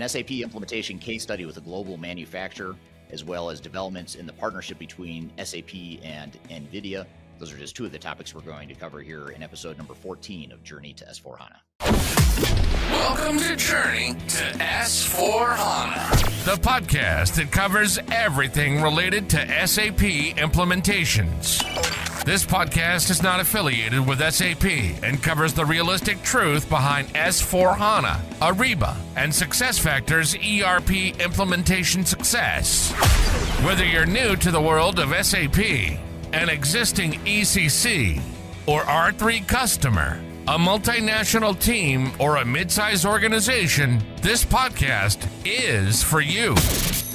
an SAP implementation case study with a global manufacturer, as well as developments in the partnership between SAP and NVIDIA. Those are just two of the topics we're going to cover here in episode number 14 of Journey to S4HANA. Welcome to Journey to S4HANA, the podcast that covers everything related to SAP implementations. This podcast is not affiliated with SAP and covers the realistic truth behind S4HANA, Ariba, and SuccessFactors ERP implementation success. Whether you're new to the world of SAP, an existing ECC, or R3 customer, a multinational team, or a mid-sized organization, this podcast is for you.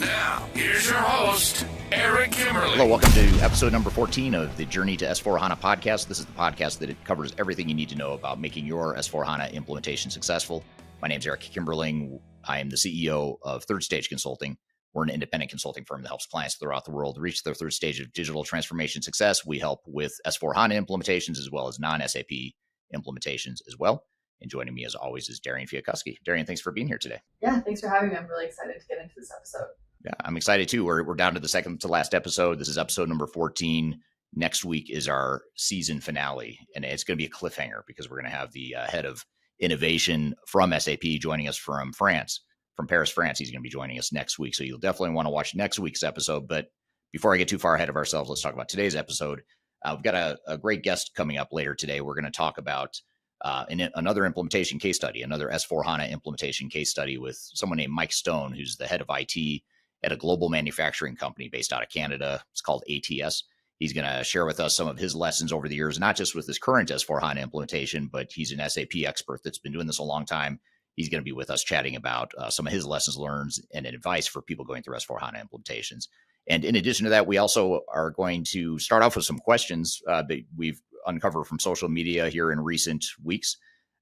Now, here's your host, Eric Kimberly. Hello, welcome to episode number 14 of the Journey to S4HANA podcast. This is the podcast that covers everything you need to know about making your S4HANA implementation successful. My name is Eric Kimberling. I am the CEO of Third Stage Consulting. We're an independent consulting firm that helps clients throughout the world reach their third stage of digital transformation success. We help with S4HANA implementations as well as non-SAP implementations as well. And joining me as always is Darian Fiakuski. Darian, thanks for being here today. Yeah, thanks for having me. I'm really excited to get into this episode. Yeah, I'm excited too. We're down to the second to last episode. This is episode number 14. Next week is our season finale, and it's going to be a cliffhanger because we're going to have the head of innovation from SAP joining us from France, from Paris, France. He's going to be joining us next week. So you'll definitely want to watch next week's episode. But before I get too far ahead of ourselves, let's talk about today's episode. We've got a great guest coming up later today. We're going to talk about another implementation case study, another S4HANA implementation case study with someone named Mike Stone, who's the head of IT at a global manufacturing company based out of Canada. It's called ATS. He's going to share with us some of his lessons over the years, not just with his current S4HANA implementation, but he's an SAP expert that's been doing this a long time. He's going to be with us chatting about some of his lessons learned and advice for people going through S4HANA implementations. And in addition to that, we also are going to start off with some questions that we've uncovered from social media here in recent weeks.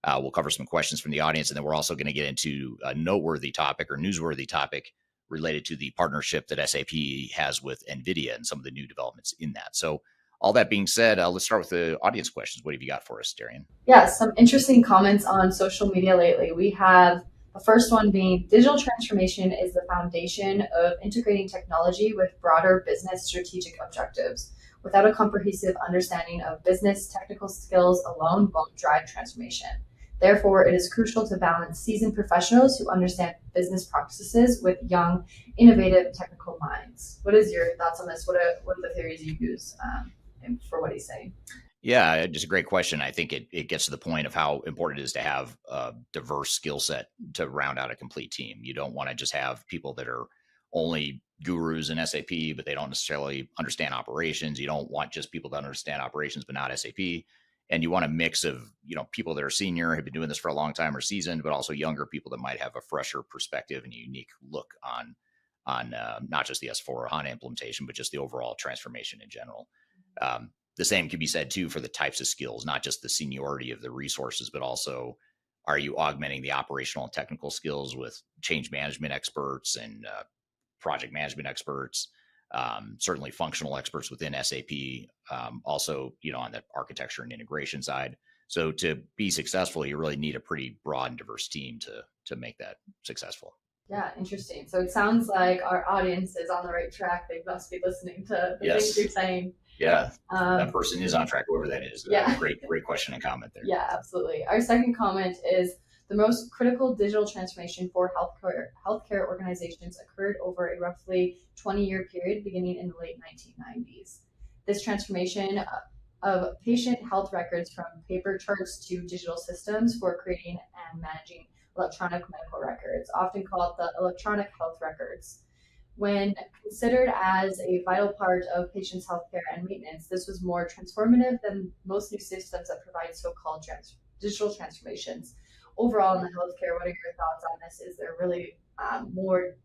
We'll cover some questions from the audience, and then we're also going to get into a noteworthy topic or newsworthy topic related to the partnership that SAP has with NVIDIA and some of the new developments in that. So all that being said, let's start with the audience questions. What have you got for us, Darian? Yeah, some interesting comments on social media lately. We have the first one being digital transformation is the foundation of integrating technology with broader business strategic objectives. Without a comprehensive understanding of business technical skills alone won't drive transformation. Therefore, it is crucial to balance seasoned professionals who understand business practices with young, innovative technical minds. What is your thoughts on this? What are the theories you use for what he's saying? Yeah, just a great question. I think it gets to the point of how important it is to have a diverse skill set to round out a complete team. You don't want to just have people that are only gurus in SAP, but they don't necessarily understand operations. You don't want just people that understand operations, but not SAP. And you want a mix of, people that are senior, have been doing this for a long time or seasoned, but also younger people that might have a fresher perspective and a unique look on not just the S4HANA implementation, but just the overall transformation in general. The same can be said too for the types of skills, not just the seniority of the resources, but also are you augmenting the operational and technical skills with change management experts and project management experts, certainly functional experts within SAP, also, on the architecture and integration side. So to be successful, you really need a pretty broad and diverse team to make that successful. Yeah, interesting. So it sounds like our audience is on the right track. They must be listening to the things you're saying. Yeah, that person is on track, whoever that is. Yeah. Great question and comment there. Yeah, absolutely. Our second comment is the most critical digital transformation for healthcare organizations occurred over a roughly 20-year period beginning in the late 1990s. This transformation of patient health records from paper charts to digital systems for creating and managing electronic medical records, often called the electronic health records. When considered as a vital part of patients' healthcare and maintenance, this was more transformative than most new systems that provide so-called digital transformations. Overall, in the healthcare, what are your thoughts on this? Is there really more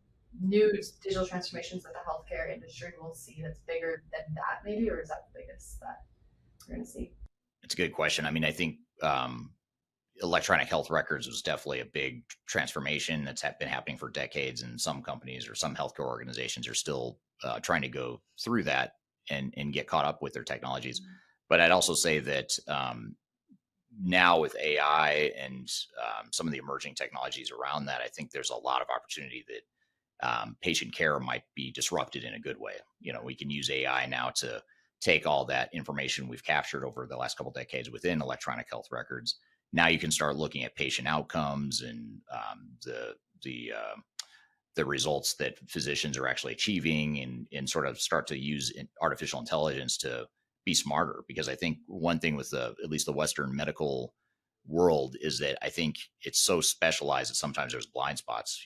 new digital transformations that the healthcare industry will see that's bigger than that, maybe, or is that the biggest that we're going to see? It's a good question. I mean, I think electronic health records was definitely a big transformation that's been happening for decades, and some companies or some healthcare organizations are still trying to go through that and get caught up with their technologies. Mm-hmm. But I'd also say that now with AI and some of the emerging technologies around that, I think there's a lot of opportunity that patient care might be disrupted in a good way. We can use AI now to take all that information we've captured over the last couple of decades within electronic health records. Now you can start looking at patient outcomes and the results that physicians are actually achieving, and sort of start to use artificial intelligence to be smarter. Because I think one thing with at least the Western medical world is that I think it's so specialized that sometimes there's blind spots.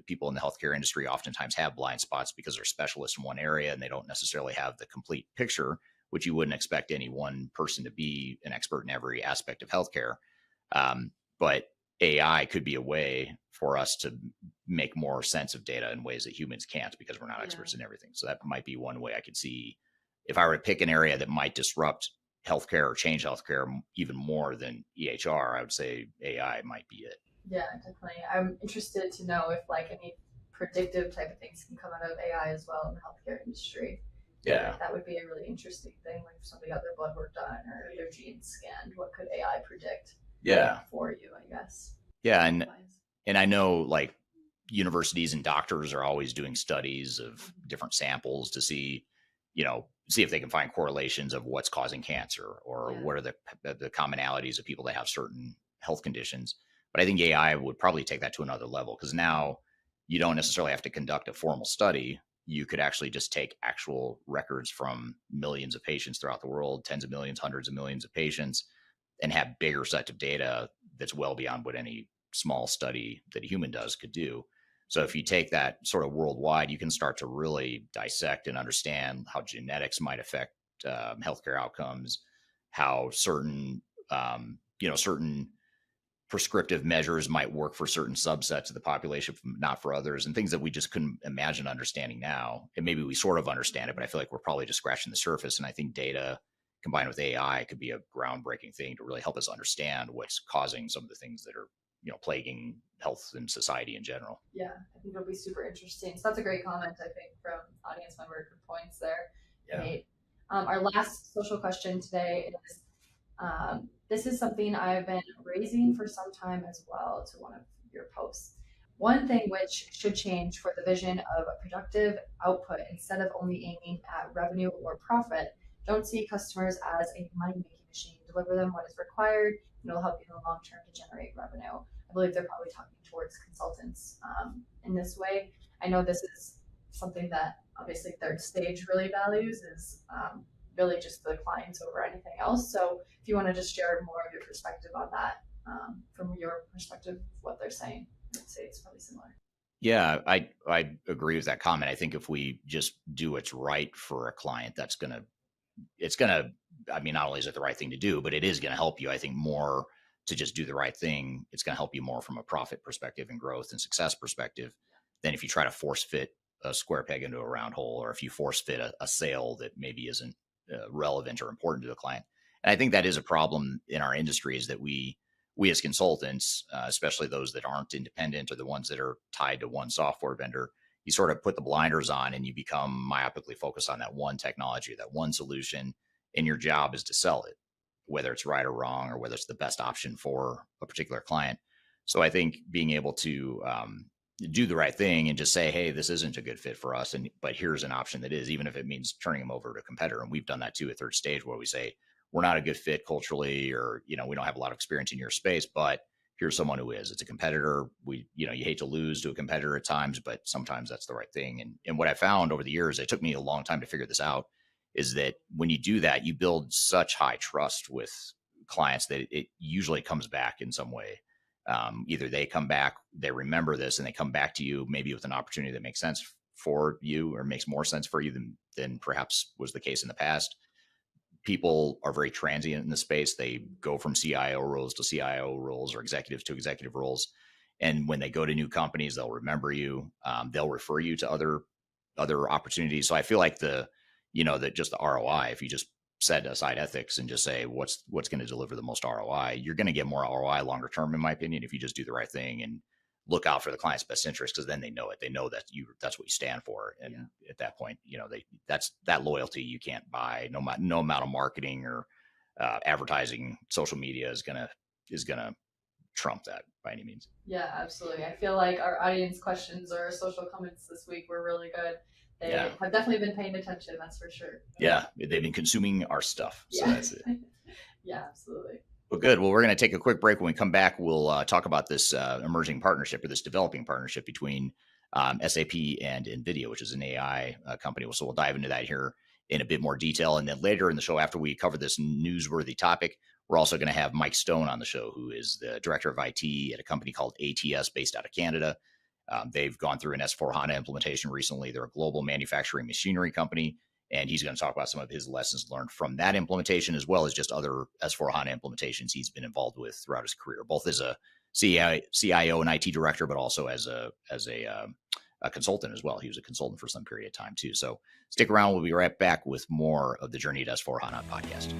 People in the healthcare industry oftentimes have blind spots because they're specialists in one area and they don't necessarily have the complete picture, which you wouldn't expect any one person to be an expert in every aspect of healthcare. But AI could be a way for us to make more sense of data in ways that humans can't, because we're not experts in everything. So that might be one way I could see, if I were to pick an area that might disrupt healthcare or change healthcare even more than EHR, I would say AI might be it. Yeah, definitely. I'm interested to know if any predictive type of things can come out of AI as well in the healthcare industry. Yeah. That would be a really interesting thing. Like if somebody got their blood work done or their genes scanned, what could AI predict? For you, I guess. Yeah. And I know universities and doctors are always doing studies of different samples to see if they can find correlations of what's causing cancer, or what are the commonalities of people that have certain health conditions. But I think AI would probably take that to another level, because now you don't necessarily have to conduct a formal study. You could actually just take actual records from millions of patients throughout the world, tens of millions, hundreds of millions of patients, and have bigger sets of data that's well beyond what any small study that a human does could do. So if you take that sort of worldwide, you can start to really dissect and understand how genetics might affect healthcare outcomes, how certain prescriptive measures might work for certain subsets of the population, not for others, and things that we just couldn't imagine understanding now. And maybe we sort of understand it, but I feel like we're probably just scratching the surface. And I think data combined with AI could be a groundbreaking thing to really help us understand what's causing some of the things that are plaguing health and society in general. Yeah, I think it'll be super interesting. So that's a great comment, I think, from audience member. Good points there. Yeah. Nate. Our last social question today is, this is something I've been raising for some time as well to one of your posts. One thing which should change for the vision of a productive output, instead of only aiming at revenue or profit, don't see customers as a money-making machine. Deliver them what is required, and it'll help you in the long term to generate revenue. I believe they're probably talking towards consultants in this way. I know this is something that obviously Third Stage really values, is really just the clients over anything else. So if you want to just share more of your perspective on that, from your perspective, what they're saying, I'd say it's probably similar. Yeah, I agree with that comment. I think if we just do what's right for a client, it's going to, I mean, not only is it the right thing to do, but it is going to help you, I think, more to just do the right thing. It's going to help you more from a profit perspective and growth and success perspective than if you try to force fit a square peg into a round hole, or if you force fit a sale that maybe isn't relevant or important to the client. And I think that is a problem in our industry, is that we as consultants, especially those that aren't independent or the ones that are tied to one software vendor, you sort of put the blinders on and you become myopically focused on that one technology, that one solution, and your job is to sell it, whether it's right or wrong, or whether it's the best option for a particular client. So I think being able to do the right thing and just say, hey, this isn't a good fit for us, but here's an option that is, even if it means turning them over to a competitor. And we've done that too at Third Stage, where we say, we're not a good fit culturally, or, we don't have a lot of experience in your space, but here's someone who is. It's a competitor. You hate to lose to a competitor at times, but sometimes that's the right thing. And what I found over the years, it took me a long time to figure this out, is that when you do that, you build such high trust with clients that it usually comes back in some way. Either they come back, they remember this, and they come back to you maybe with an opportunity that makes sense for you, or makes more sense for you than perhaps was the case in the past. People are very transient in the space. They go from CIO roles to CIO roles, or executives to executive roles. And when they go to new companies, they'll remember you. They'll refer you to other opportunities. So I feel like that just the ROI, if you just set aside ethics and just say what's going to deliver the most ROI, you're going to get more ROI longer term, in my opinion, if you just do the right thing and look out for the client's best interest, because then they know it. They know that that's what you stand for. And at that point, that's that loyalty you can't buy. No amount of marketing or advertising, social media is going to is going to trump that by any means. Yeah, absolutely. I feel like our audience questions or social comments this week were really good. They have definitely been paying attention, that's for sure. Yeah, they've been consuming our stuff. So that's it. Yeah, absolutely. Well, good. Well, we're going to take a quick break. When we come back, we'll talk about this emerging partnership, or this developing partnership between SAP and NVIDIA, which is an AI company. So we'll dive into that here in a bit more detail. And then later in the show, after we cover this newsworthy topic, we're also going to have Mike Stone on the show, who is the director of IT at a company called ATS based out of Canada. They've gone through an S4HANA implementation recently. They're a global manufacturing machinery company, and he's going to talk about some of his lessons learned from that implementation, as well as just other S4HANA implementations he's been involved with throughout his career, both as a CIO and IT director, but also as a consultant as well. He was a consultant for some period of time too. So stick around. We'll be right back with more of the Journey to S4HANA podcast.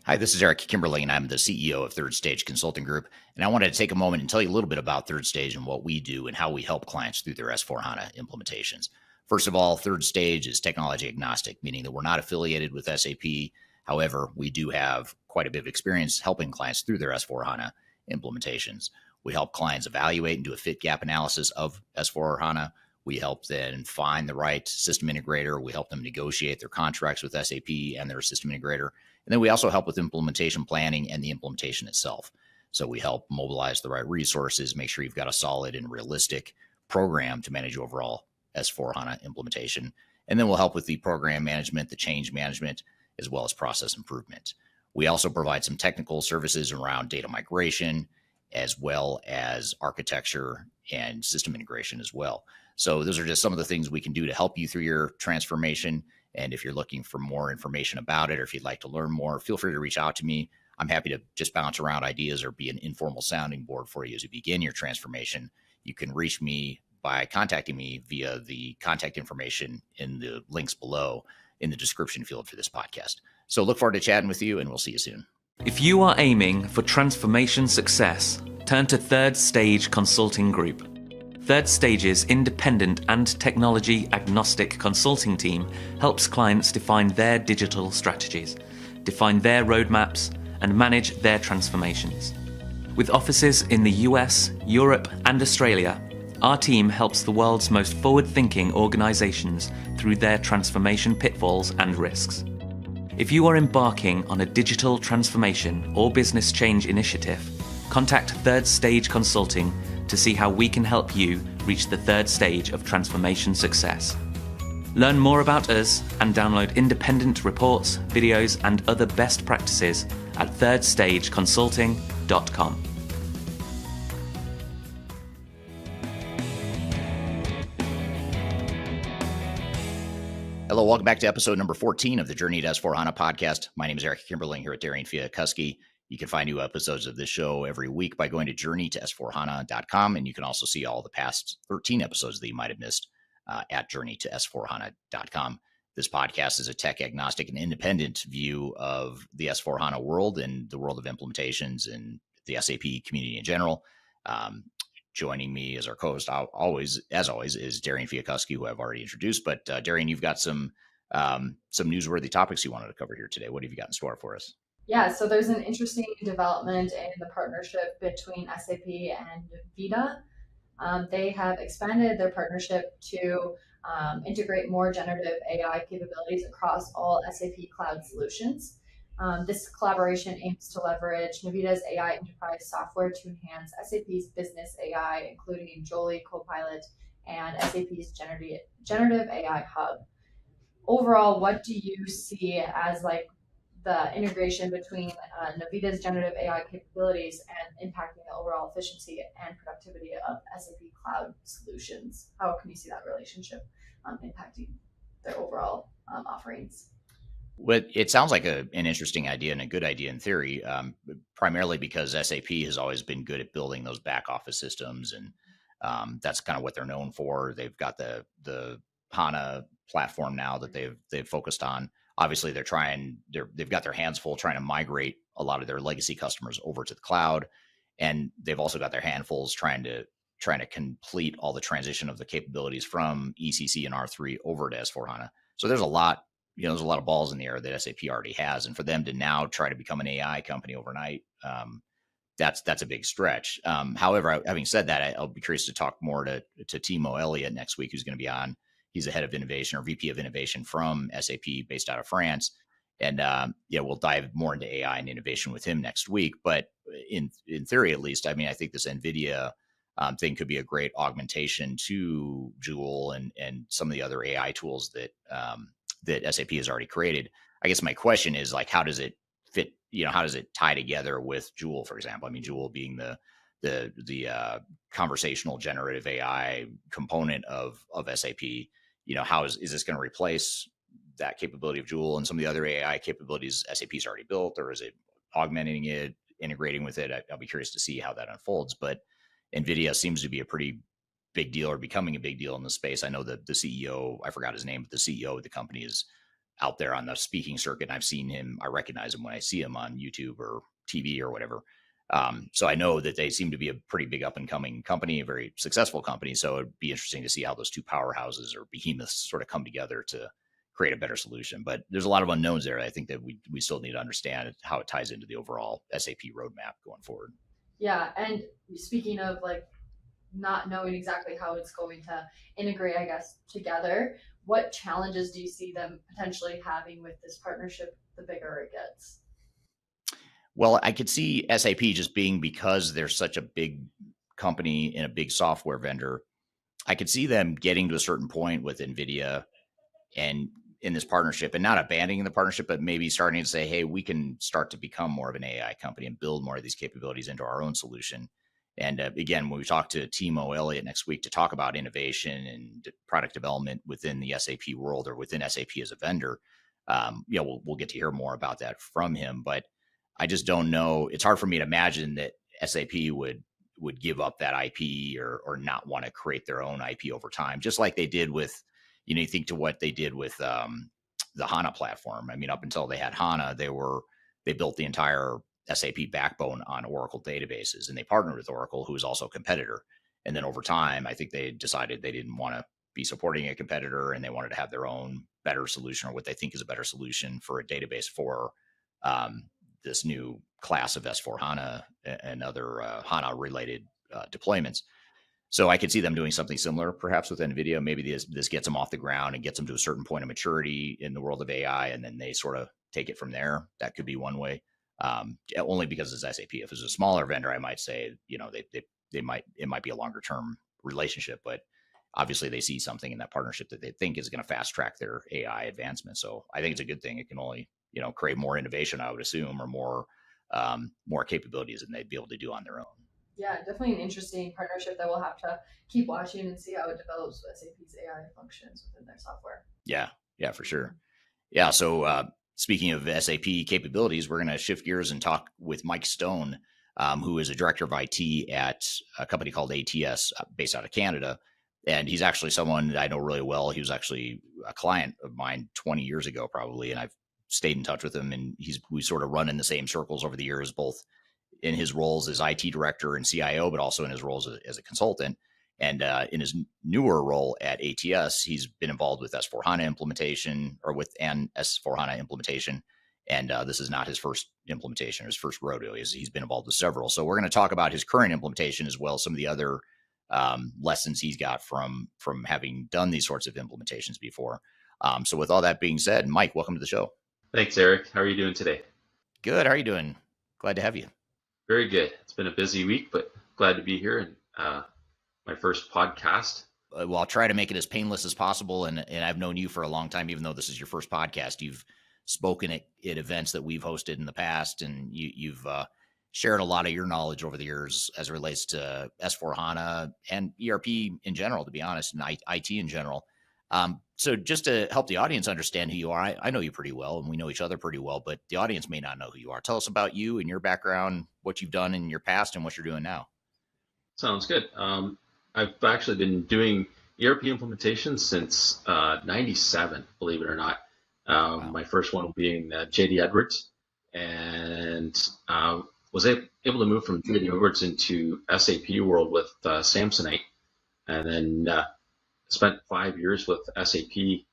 Hi, this is Eric Kimberly, and I'm the CEO of Third Stage Consulting Group. And I wanted to take a moment and tell you a little bit about Third Stage and what we do and how we help clients through their S4HANA implementations. First of all, Third Stage is technology agnostic, meaning that we're not affiliated with SAP. However, we do have quite a bit of experience helping clients through their S4HANA implementations. We help clients evaluate and do a fit gap analysis of S4HANA. We help them find the right system integrator. We help them negotiate their contracts with SAP and their system integrator. And then we also help with implementation planning and the implementation itself. So we help mobilize the right resources, make sure you've got a solid and realistic program to manage overall S4HANA implementation. And then we'll help with the program management, the change management, as well as process improvement. We also provide some technical services around data migration, as well as architecture and system integration as well. So those are just some of the things we can do to help you through your transformation. And if you're looking for more information about it, or if you'd like to learn more, feel free to reach out to me. I'm happy to just bounce around ideas or be an informal sounding board for you as you begin your transformation. You can reach me by contacting me via the contact information in the links below in the description field for this podcast. So look forward to chatting with you, and we'll see you soon. If you are aiming for transformation success, turn to Third Stage Consulting Group. Third Stage's independent and technology agnostic consulting team helps clients define their digital strategies, define their roadmaps, and manage their transformations. With offices in the US, Europe, and Australia, our team helps the world's most forward-thinking organizations through their transformation pitfalls and risks. If you are embarking on a digital transformation or business change initiative, contact Third Stage Consulting to see how we can help you reach the third stage of transformation success. Learn more about us and download independent reports, videos, and other best practices at thirdstageconsulting.com. Hello, welcome back to episode number 14 of the Journey to S4HANA podcast. My name is Eric Kimberling here at Darian Fiakuski. You can find new episodes of this show every week by going to journeytosforhana.com. And you can also see all the past 13 episodes that you might have missed at journeytosforhana.com. This podcast is a tech agnostic and independent view of the S4HANA world and the world of implementations and the SAP community in general. Joining me as our co-host as always, is Darian Fiakuski, who I've already introduced. But Darian, you've got some newsworthy topics you wanted to cover here today. What have you got in store for us? Yeah, so there's an interesting development in the partnership between SAP and NVIDIA. They have expanded their partnership to integrate more generative AI capabilities across all SAP cloud solutions. This collaboration aims to leverage NVIDIA's AI enterprise software to enhance SAP's business AI, including Jolie Copilot and SAP's generative AI hub. Overall, what do you see as like the integration between NVIDIA's generative AI capabilities and impacting the overall efficiency and productivity of SAP cloud solutions? How can you see that relationship impacting their overall offerings? Well, it sounds like an interesting idea and a good idea in theory, primarily because SAP has always been good at building those back office systems, and that's kind of what they're known for. They've got the HANA platform now that they've focused on. Obviously, they've got their hands full trying to migrate a lot of their legacy customers over to the cloud, and they've also got their handfuls trying to complete all the transition of the capabilities from ECC and R3 over to S4HANA. So there's a lot there's a lot of balls in the air that SAP already has, and for them to now try to become an AI company overnight, that's a big stretch. However, having said that, I'll be curious to talk more to Timo Elliott next week, who's going to be on. He's the head of innovation or VP of innovation from SAP, based out of France. And we'll dive more into AI and innovation with him next week. But in theory, at least, I mean, I think this NVIDIA thing could be a great augmentation to Joule and some of the other AI tools that SAP has already created. I guess my question is, like, how does it fit? How does it tie together with Joule, for example? I mean, Joule being the conversational generative AI component of SAP. How is this going to replace that capability of Joule and some of the other AI capabilities SAP's already built, or is it augmenting it, integrating with it? I'll be curious to see how that unfolds. But NVIDIA seems to be a pretty big deal, or becoming a big deal in the space. I know that the CEO, I forgot his name, but the CEO of the company is out there on the speaking circuit. And I've seen him. I recognize him when I see him on YouTube or TV or whatever. So I know that they seem to be a pretty big up and coming company, a very successful company. So it'd be interesting to see how those two powerhouses or behemoths sort of come together to create a better solution. But there's a lot of unknowns there. I think that we still need to understand how it ties into the overall SAP roadmap going forward. Yeah. And speaking of like not knowing exactly how it's going to integrate, I guess, together, what challenges do you see them potentially having with this partnership the bigger it gets? Well, I could see SAP just being, because they're such a big company and a big software vendor, I could see them getting to a certain point with NVIDIA and in this partnership, and not abandoning the partnership, but maybe starting to say, hey, we can start to become more of an AI company and build more of these capabilities into our own solution. And again, when we talk to Timo Elliott next week to talk about innovation and product development within the SAP world, or within SAP as a vendor, we'll get to hear more about that from him. But I just don't know. It's hard for me to imagine that SAP would give up that IP or not want to create their own IP over time, just like they did with, you think to what they did with the HANA platform. I mean, up until they had HANA, they built the entire SAP backbone on Oracle databases, and they partnered with Oracle, who is also a competitor. And then over time, I think they decided they didn't want to be supporting a competitor, and they wanted to have their own better solution, or what they think is a better solution for a database for this new class of S4HANA and other HANA-related deployments. So I could see them doing something similar, perhaps with NVIDIA. Maybe this gets them off the ground and gets them to a certain point of maturity in the world of AI, and then they sort of take it from there. That could be one way. Only because it's SAP. If it's a smaller vendor, I might say, it might be a longer term relationship, but obviously they see something in that partnership that they think is going to fast track their AI advancement. So I think it's a good thing. It can only, create more innovation, I would assume, or more capabilities than they'd be able to do on their own. Yeah, definitely an interesting partnership that we'll have to keep watching and see how it develops with SAP's AI functions within their software. Yeah, for sure. Yeah. So speaking of SAP capabilities, we're going to shift gears and talk with Mike Stone, who is a director of IT at a company called ATS, based out of Canada. And he's actually someone that I know really well. He was actually a client of mine 20 years ago, probably. And I've stayed in touch with him, and we sort of run in the same circles over the years, both in his roles as IT director and CIO, but also in his roles as a consultant. And in his newer role at ATS, he's been involved with S4HANA implementation, or with an S4HANA implementation. And this is not his first implementation, his first rodeo. He's been involved with several. So we're going to talk about his current implementation, as well as some of the other lessons he's got from having done these sorts of implementations before. So with all that being said, Mike, welcome to the show. Thanks, Eric. How are you doing today? Good. How are you doing? Glad to have you. Very good. It's been a busy week, but glad to be here, and my first podcast. Well, I'll try to make it as painless as possible. And I've known you for a long time, even though this is your first podcast. You've spoken at events that we've hosted in the past, and you've shared a lot of your knowledge over the years as it relates to S4HANA and ERP in general, to be honest, and IT in general. So just to help the audience understand who you are, I know you pretty well, and we know each other pretty well, but the audience may not know who you are. Tell us about you and your background, what you've done in your past, and what you're doing now. Sounds good. I've actually been doing ERP implementations since 97, believe it or not. Wow. My first one being JD Edwards, and was able to move from JD Edwards into SAP world with Samsonite, and then spent 5 years with SAP,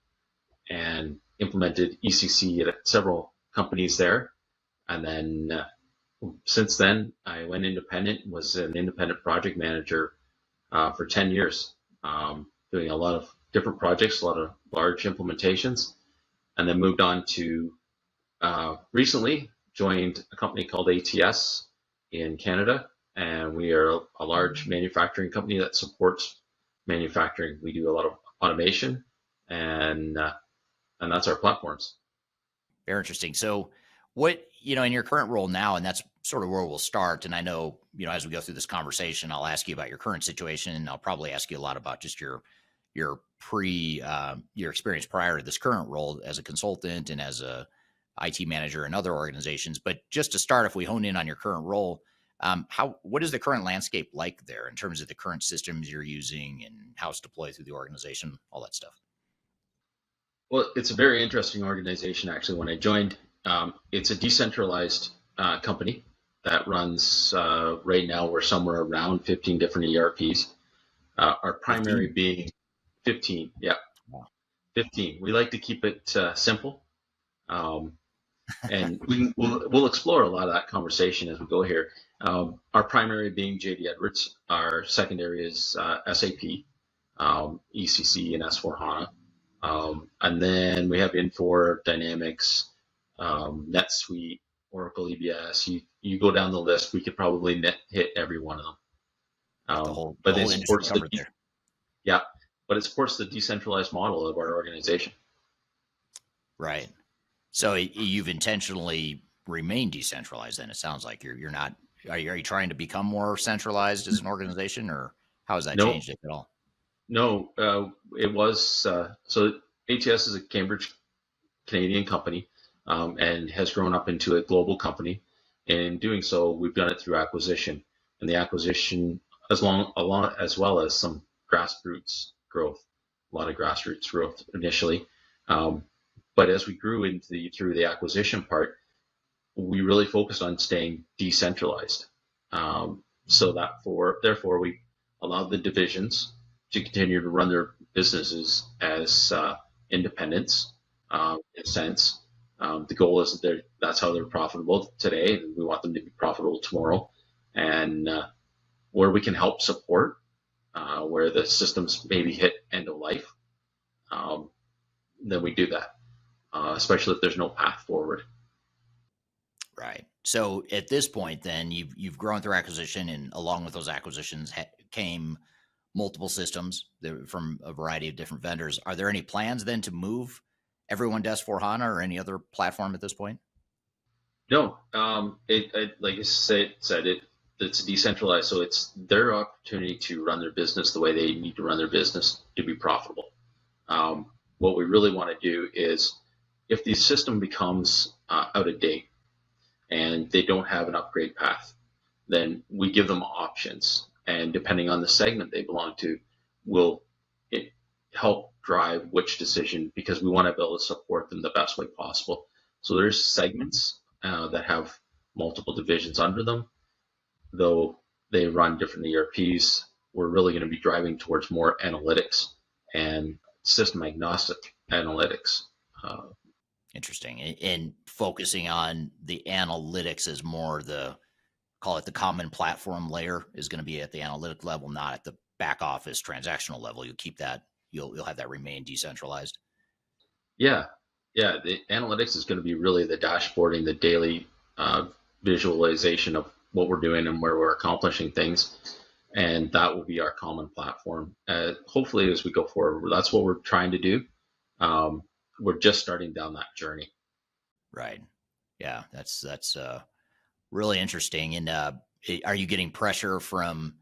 and implemented ECC at several companies there. And then since then, I went independent, was an independent project manager for 10 years, doing a lot of different projects, a lot of large implementations, and then moved on to recently joined a company called ATS in Canada, and we are a large manufacturing company that supports manufacturing. We do a lot of automation, and that's our platforms. Very interesting. So what, in your current role now, and that's sort of where we'll start. And I know, as we go through this conversation, I'll ask you about your current situation, and I'll probably ask you a lot about just your experience prior to this current role as a consultant and as a IT manager in other organizations. But just to start, if we hone in on your current role, what is the current landscape like there in terms of the current systems you're using and how it's deployed through the organization, all that stuff? Well, it's a very interesting organization, actually. When I joined, it's a decentralized company that runs, right now, we're somewhere around 15 different ERPs. Our primary 15? being 15, yeah. Wow. 15. We like to keep it simple. And we'll explore a lot of that conversation as we go here. Our primary being JD Edwards. Our secondary is SAP, ECC, and S4HANA. And then we have Infor, Dynamics, NetSuite, Oracle EBS. You go down the list, we could probably hit every one of them. But it supports but it supports the decentralized model of our organization. Right. So you've intentionally remained decentralized. Then it sounds like you're not. Are you trying to become more centralized as an organization, or how has that changed, if at all? No, it was so. ATS is a Cambridge, Canadian company, and has grown up into a global company. And in doing so, we've done it through acquisition, and the acquisition, as well as some grassroots growth, a lot of grassroots growth initially. But as we grew through the acquisition part, we really focused on staying decentralized. So therefore, we allowed the divisions to continue to run their businesses as independents, in a sense. The goal is that's how they're profitable today, and we want them to be profitable tomorrow. And where we can help support, where the systems maybe hit end of life, then we do that, especially if there's no path forward. Right. So at this point, then you've grown through acquisition, and along with those acquisitions came multiple systems from a variety of different vendors. Are there any plans then to move everyone to S4HANA or any other platform at this point? No. Like I said, it's decentralized, so it's their opportunity to run their business the way they need to run their business to be profitable. What we really want to do is, if the system becomes out of date and they don't have an upgrade path, then we give them options. And depending on the segment they belong to, will it help drive which decision, because we want to be able to support them the best way possible. So there's segments that have multiple divisions under them, though they run different ERPs. We're really going to be driving towards more analytics and system agnostic analytics. Interesting. And focusing on the analytics as more call it the common platform layer, is going to be at the analytic level, not at the back office transactional level. You'll keep that, you'll have that remain decentralized. Yeah. The analytics is going to be really the dashboarding, the daily visualization of what we're doing and where we're accomplishing things. And that will be our common platform. Hopefully, as we go forward, that's what we're trying to do. We're just starting down that journey. Right. Yeah, that's really interesting. And are you getting pressure from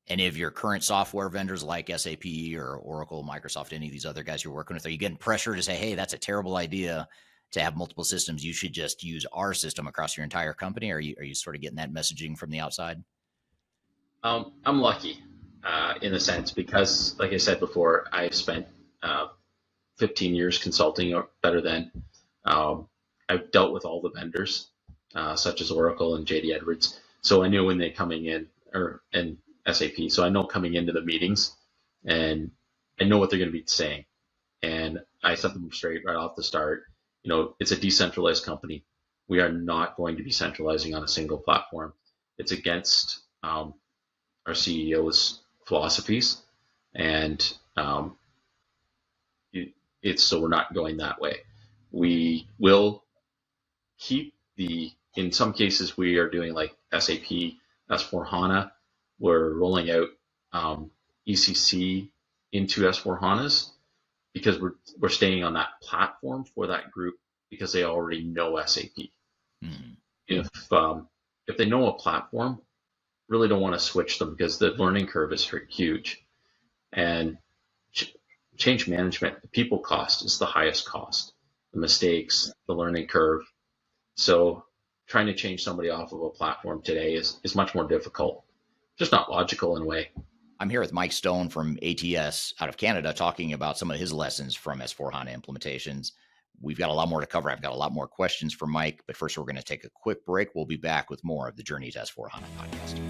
any of your current software vendors like SAP or Oracle, Microsoft, any of these other guys you're working with? Are you getting pressure to say, hey, that's a terrible idea to have multiple systems? You should just use our system across your entire company? Are you sort of getting that messaging from the outside? I'm lucky in a sense, because, like I said before, I've spent 15 years consulting, or better than. I've dealt with all the vendors, such as Oracle and JD Edwards. So I knew when they're coming in, and SAP. So I know coming into the meetings, and I know what they're going to be saying. And I set them straight right off the start. It's a decentralized company. We are not going to be centralizing on a single platform. It's against our CEO's philosophies, and so we're not going that way. We will keep in some cases we are doing like SAP S4HANA. We're rolling out ECC into S4HANAs because we're staying on that platform for that group because they already know SAP. Mm-hmm. If they know a platform, really don't want to switch them because the learning curve is huge, and change management, the people cost is the highest cost, the mistakes, the learning curve. So trying to change somebody off of a platform today is much more difficult, just not logical in a way. I'm here with Mike Stone from ATS out of Canada talking about some of his lessons from S4HANA implementations. We've got a lot more to cover. I've got a lot more questions for Mike, but first we're going to take a quick break. We'll be back with more of the Journey to S4HANA podcast.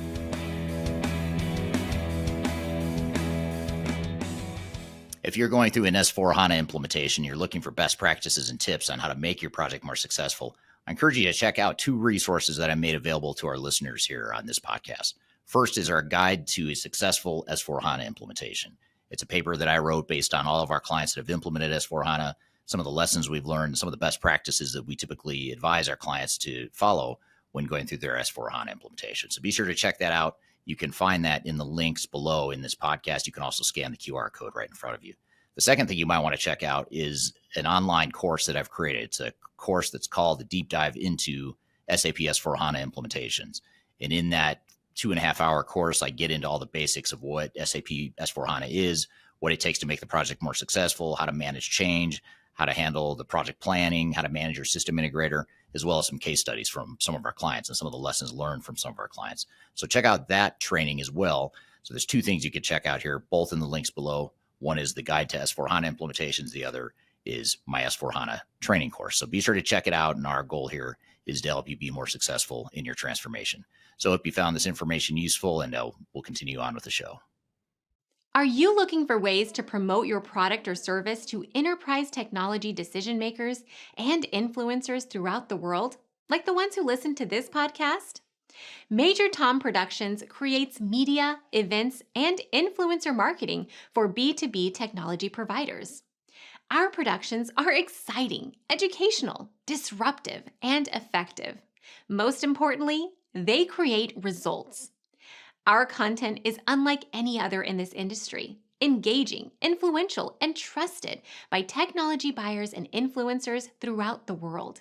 If you're going through an S4HANA implementation, you're looking for best practices and tips on how to make your project more successful, I encourage you to check out 2 resources that I made available to our listeners here on this podcast. First is our guide to a successful S4HANA implementation. It's a paper that I wrote based on all of our clients that have implemented S4HANA, some of the lessons we've learned, some of the best practices that we typically advise our clients to follow when going through their S4HANA implementation. So be sure to check that out. You can find that in the links below in this podcast. You can also scan the QR code right in front of you. The second thing you might want to check out is an online course that I've created. It's a course that's called the Deep Dive into SAP S4HANA implementations. And in that 2.5-hour course, I get into all the basics of what SAP S4HANA is, what it takes to make the project more successful, how to manage change, how to handle the project planning, how to manage your system integrator, as well as some case studies from some of our clients and some of the lessons learned from some of our clients. So check out that training as well. So there's 2 things you can check out here, both in the links below. One is the guide to S4HANA implementations. The other is my S4HANA training course. So be sure to check it out. And our goal here is to help you be more successful in your transformation. So I hope you found this information useful, and we'll continue on with the show. Are you looking for ways to promote your product or service to enterprise technology decision makers and influencers throughout the world, like the ones who listen to this podcast? Major Tom Productions creates media, events, and influencer marketing for B2B technology providers. Our productions are exciting, educational, disruptive, and effective. Most importantly, they create results. Our content is unlike any other in this industry, engaging, influential, and trusted by technology buyers and influencers throughout the world.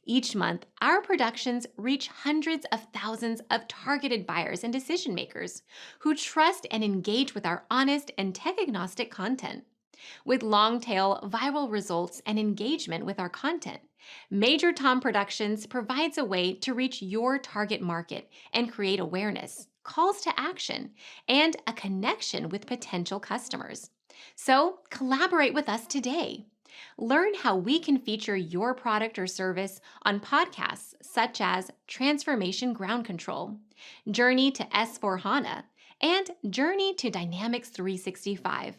Each month, our productions reach hundreds of thousands of targeted buyers and decision makers who trust and engage with our honest and tech-agnostic content. With long-tail viral results and engagement with our content, Major Tom Productions provides a way to reach your target market and create awareness, calls to action, and a connection with potential customers. So collaborate with us today. Learn how we can feature your product or service on podcasts such as Transformation Ground Control, Journey to S4HANA, and Journey to Dynamics 365.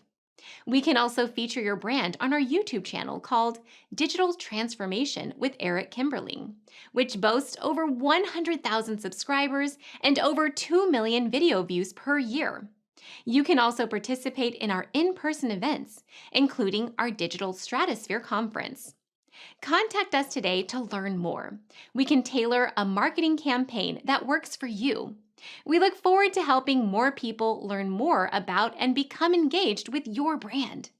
We can also feature your brand on our YouTube channel called Digital Transformation with Eric Kimberling, which boasts over 100,000 subscribers and over 2 million video views per year. You can also participate in our in-person events, including our Digital Stratosphere Conference. Contact us today to learn more. We can tailor a marketing campaign that works for you. We look forward to helping more people learn more about and become engaged with your brand.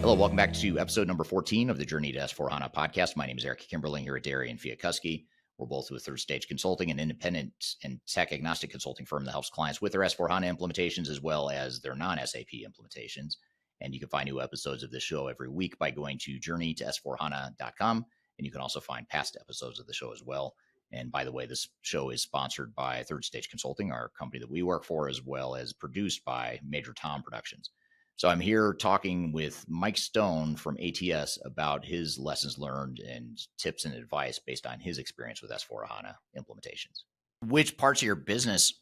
Hello, welcome back to episode number 14 of the Journey to S4HANA podcast. My name is Eric Kimberling here at Darian Fiakuski. We're both with Third Stage Consulting, an independent and tech-agnostic consulting firm that helps clients with their S4HANA implementations as well as their non-SAP implementations. And you can find new episodes of this show every week by going to journeytosforhana.com. And you can also find past episodes of the show as well. And by the way, this show is sponsored by Third Stage Consulting, our company that we work for, as well as produced by Major Tom Productions. So I'm here talking with Mike Stone from ATS about his lessons learned and tips and advice based on his experience with S/4HANA implementations. Which parts of your business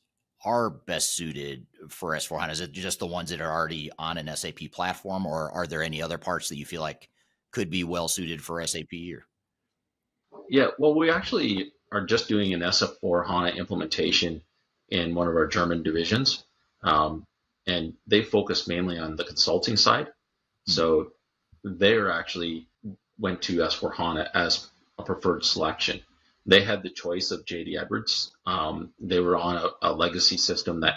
are best suited for S/4HANA? Is it just the ones that are already on an SAP platform, or are there any other parts that you feel like could be well suited for SAP? Or? Yeah, well, we actually are just doing an S/4HANA implementation in one of our German divisions. And they focus mainly on the consulting side. So they're actually went to S/4HANA as a preferred selection. They had the choice of JD Edwards. They were on a legacy system that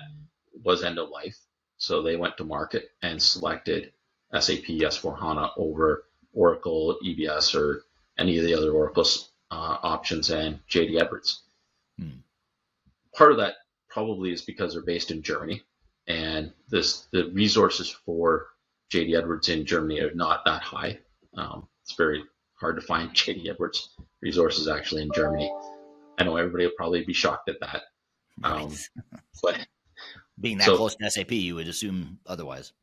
was end of life. So they went to market and selected SAP S/4HANA over Oracle, EBS, or any of the other Oracle options and JD Edwards. Part of that probably is because they're based in Germany, and the resources for JD Edwards in Germany are not that high. It's very hard to find JD Edwards resources actually in Germany. I know everybody will probably be shocked at that. Right. But being that close to SAP, you would assume otherwise.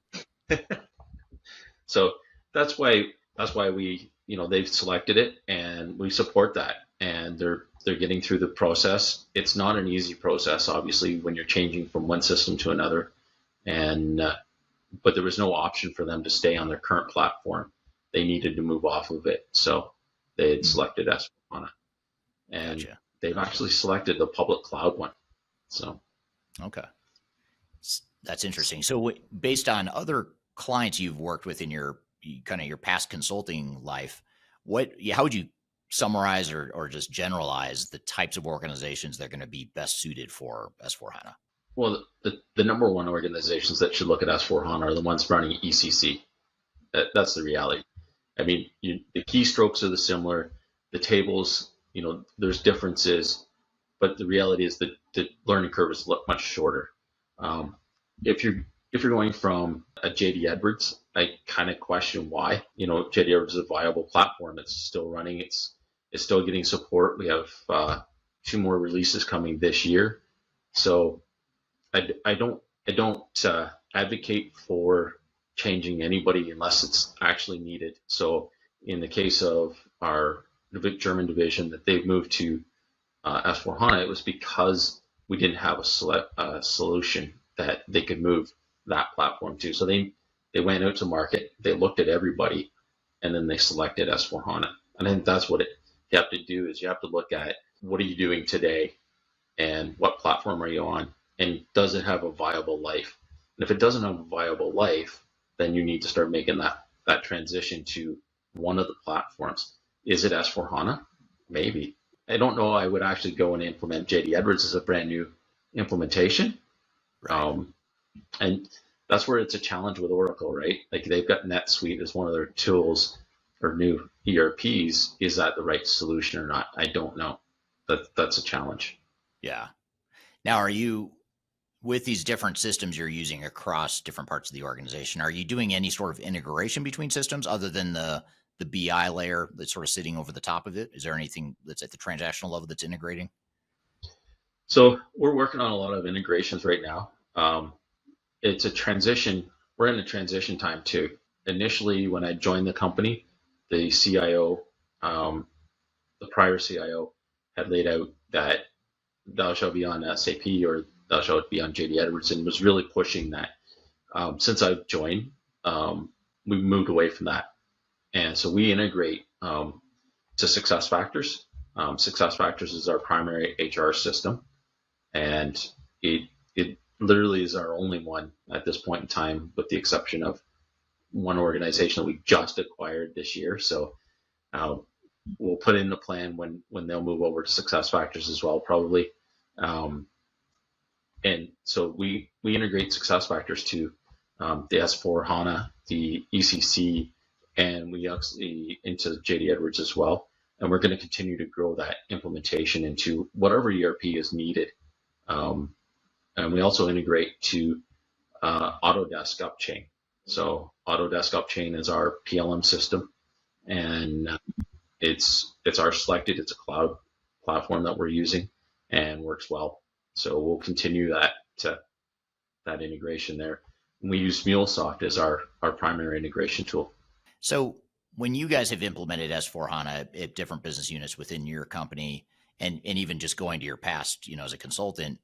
So that's why we, they've selected it, and we support that, and they're getting through the process. It's not an easy process, obviously, when you're changing from one system to another, and but there was no option for them to stay on their current platform. They needed to move off of it, so they had selected S/4HANA, and they've actually selected the public cloud one. So, okay, that's interesting. So, based on other clients you've worked with in your past consulting life, how would you summarize or just generalize the types of organizations that are going to be best suited for S/4HANA? Well, the number one organizations that should look at S/4HANA are the ones running ECC. That's the reality. I mean, the keystrokes are similar. The tables, there's differences, but the reality is that the learning curve is much shorter. If you're going from a JD Edwards, I kind of question why. JD Edwards is a viable platform. It's still running. It's still getting support. We have 2 more releases coming this year. So I don't advocate for changing anybody unless it's actually needed. So in the case of our German division, that they've moved to S/4HANA, it was because we didn't have a solution that they could move that platform to. So they went out to market, they looked at everybody, and then they selected S/4HANA. And I think that's what you have to do, is you have to look at what are you doing today and what platform are you on, and does it have a viable life? And if it doesn't have a viable life, then you need to start making that transition to one of the platforms. Is it S/4HANA? Maybe. I don't know. I would actually go and implement JD Edwards as a brand new implementation. Right. And that's where it's a challenge with Oracle, right? Like, they've got NetSuite as one of their tools or new ERPs. Is that the right solution or not? I don't know. That's a challenge. Yeah. Now, are you, with these different systems you're using across different parts of the organization, are you doing any sort of integration between systems other than the BI layer that's sort of sitting over the top of it? Is there anything that's at the transactional level that's integrating? So we're working on a lot of integrations right now. It's a transition. We're in a transition time too. Initially, when I joined the company, the CIO, the prior CIO, had laid out that thou shalt be on SAP or thou shalt be on JD Edwards, and was really pushing that. Since I've joined, we moved away from that. And so we integrate to SuccessFactors. SuccessFactors is our primary HR system, and it literally is our only one at this point in time, with the exception of one organization that we just acquired this year. So we'll put in the plan when they'll move over to SuccessFactors as well, probably. And so we integrate SuccessFactors to the S/4HANA, the ECC, and we actually into JD Edwards as well. And we're going to continue to grow that implementation into whatever ERP is needed. And we also integrate to Autodesk Upchain. So Autodesk Upchain is our PLM system, and it's our selected. It's a cloud platform that we're using and works well. So we'll continue that integration there. We use MuleSoft as our primary integration tool. So when you guys have implemented S/4HANA at different business units within your company, and even just going to your past, as a consultant,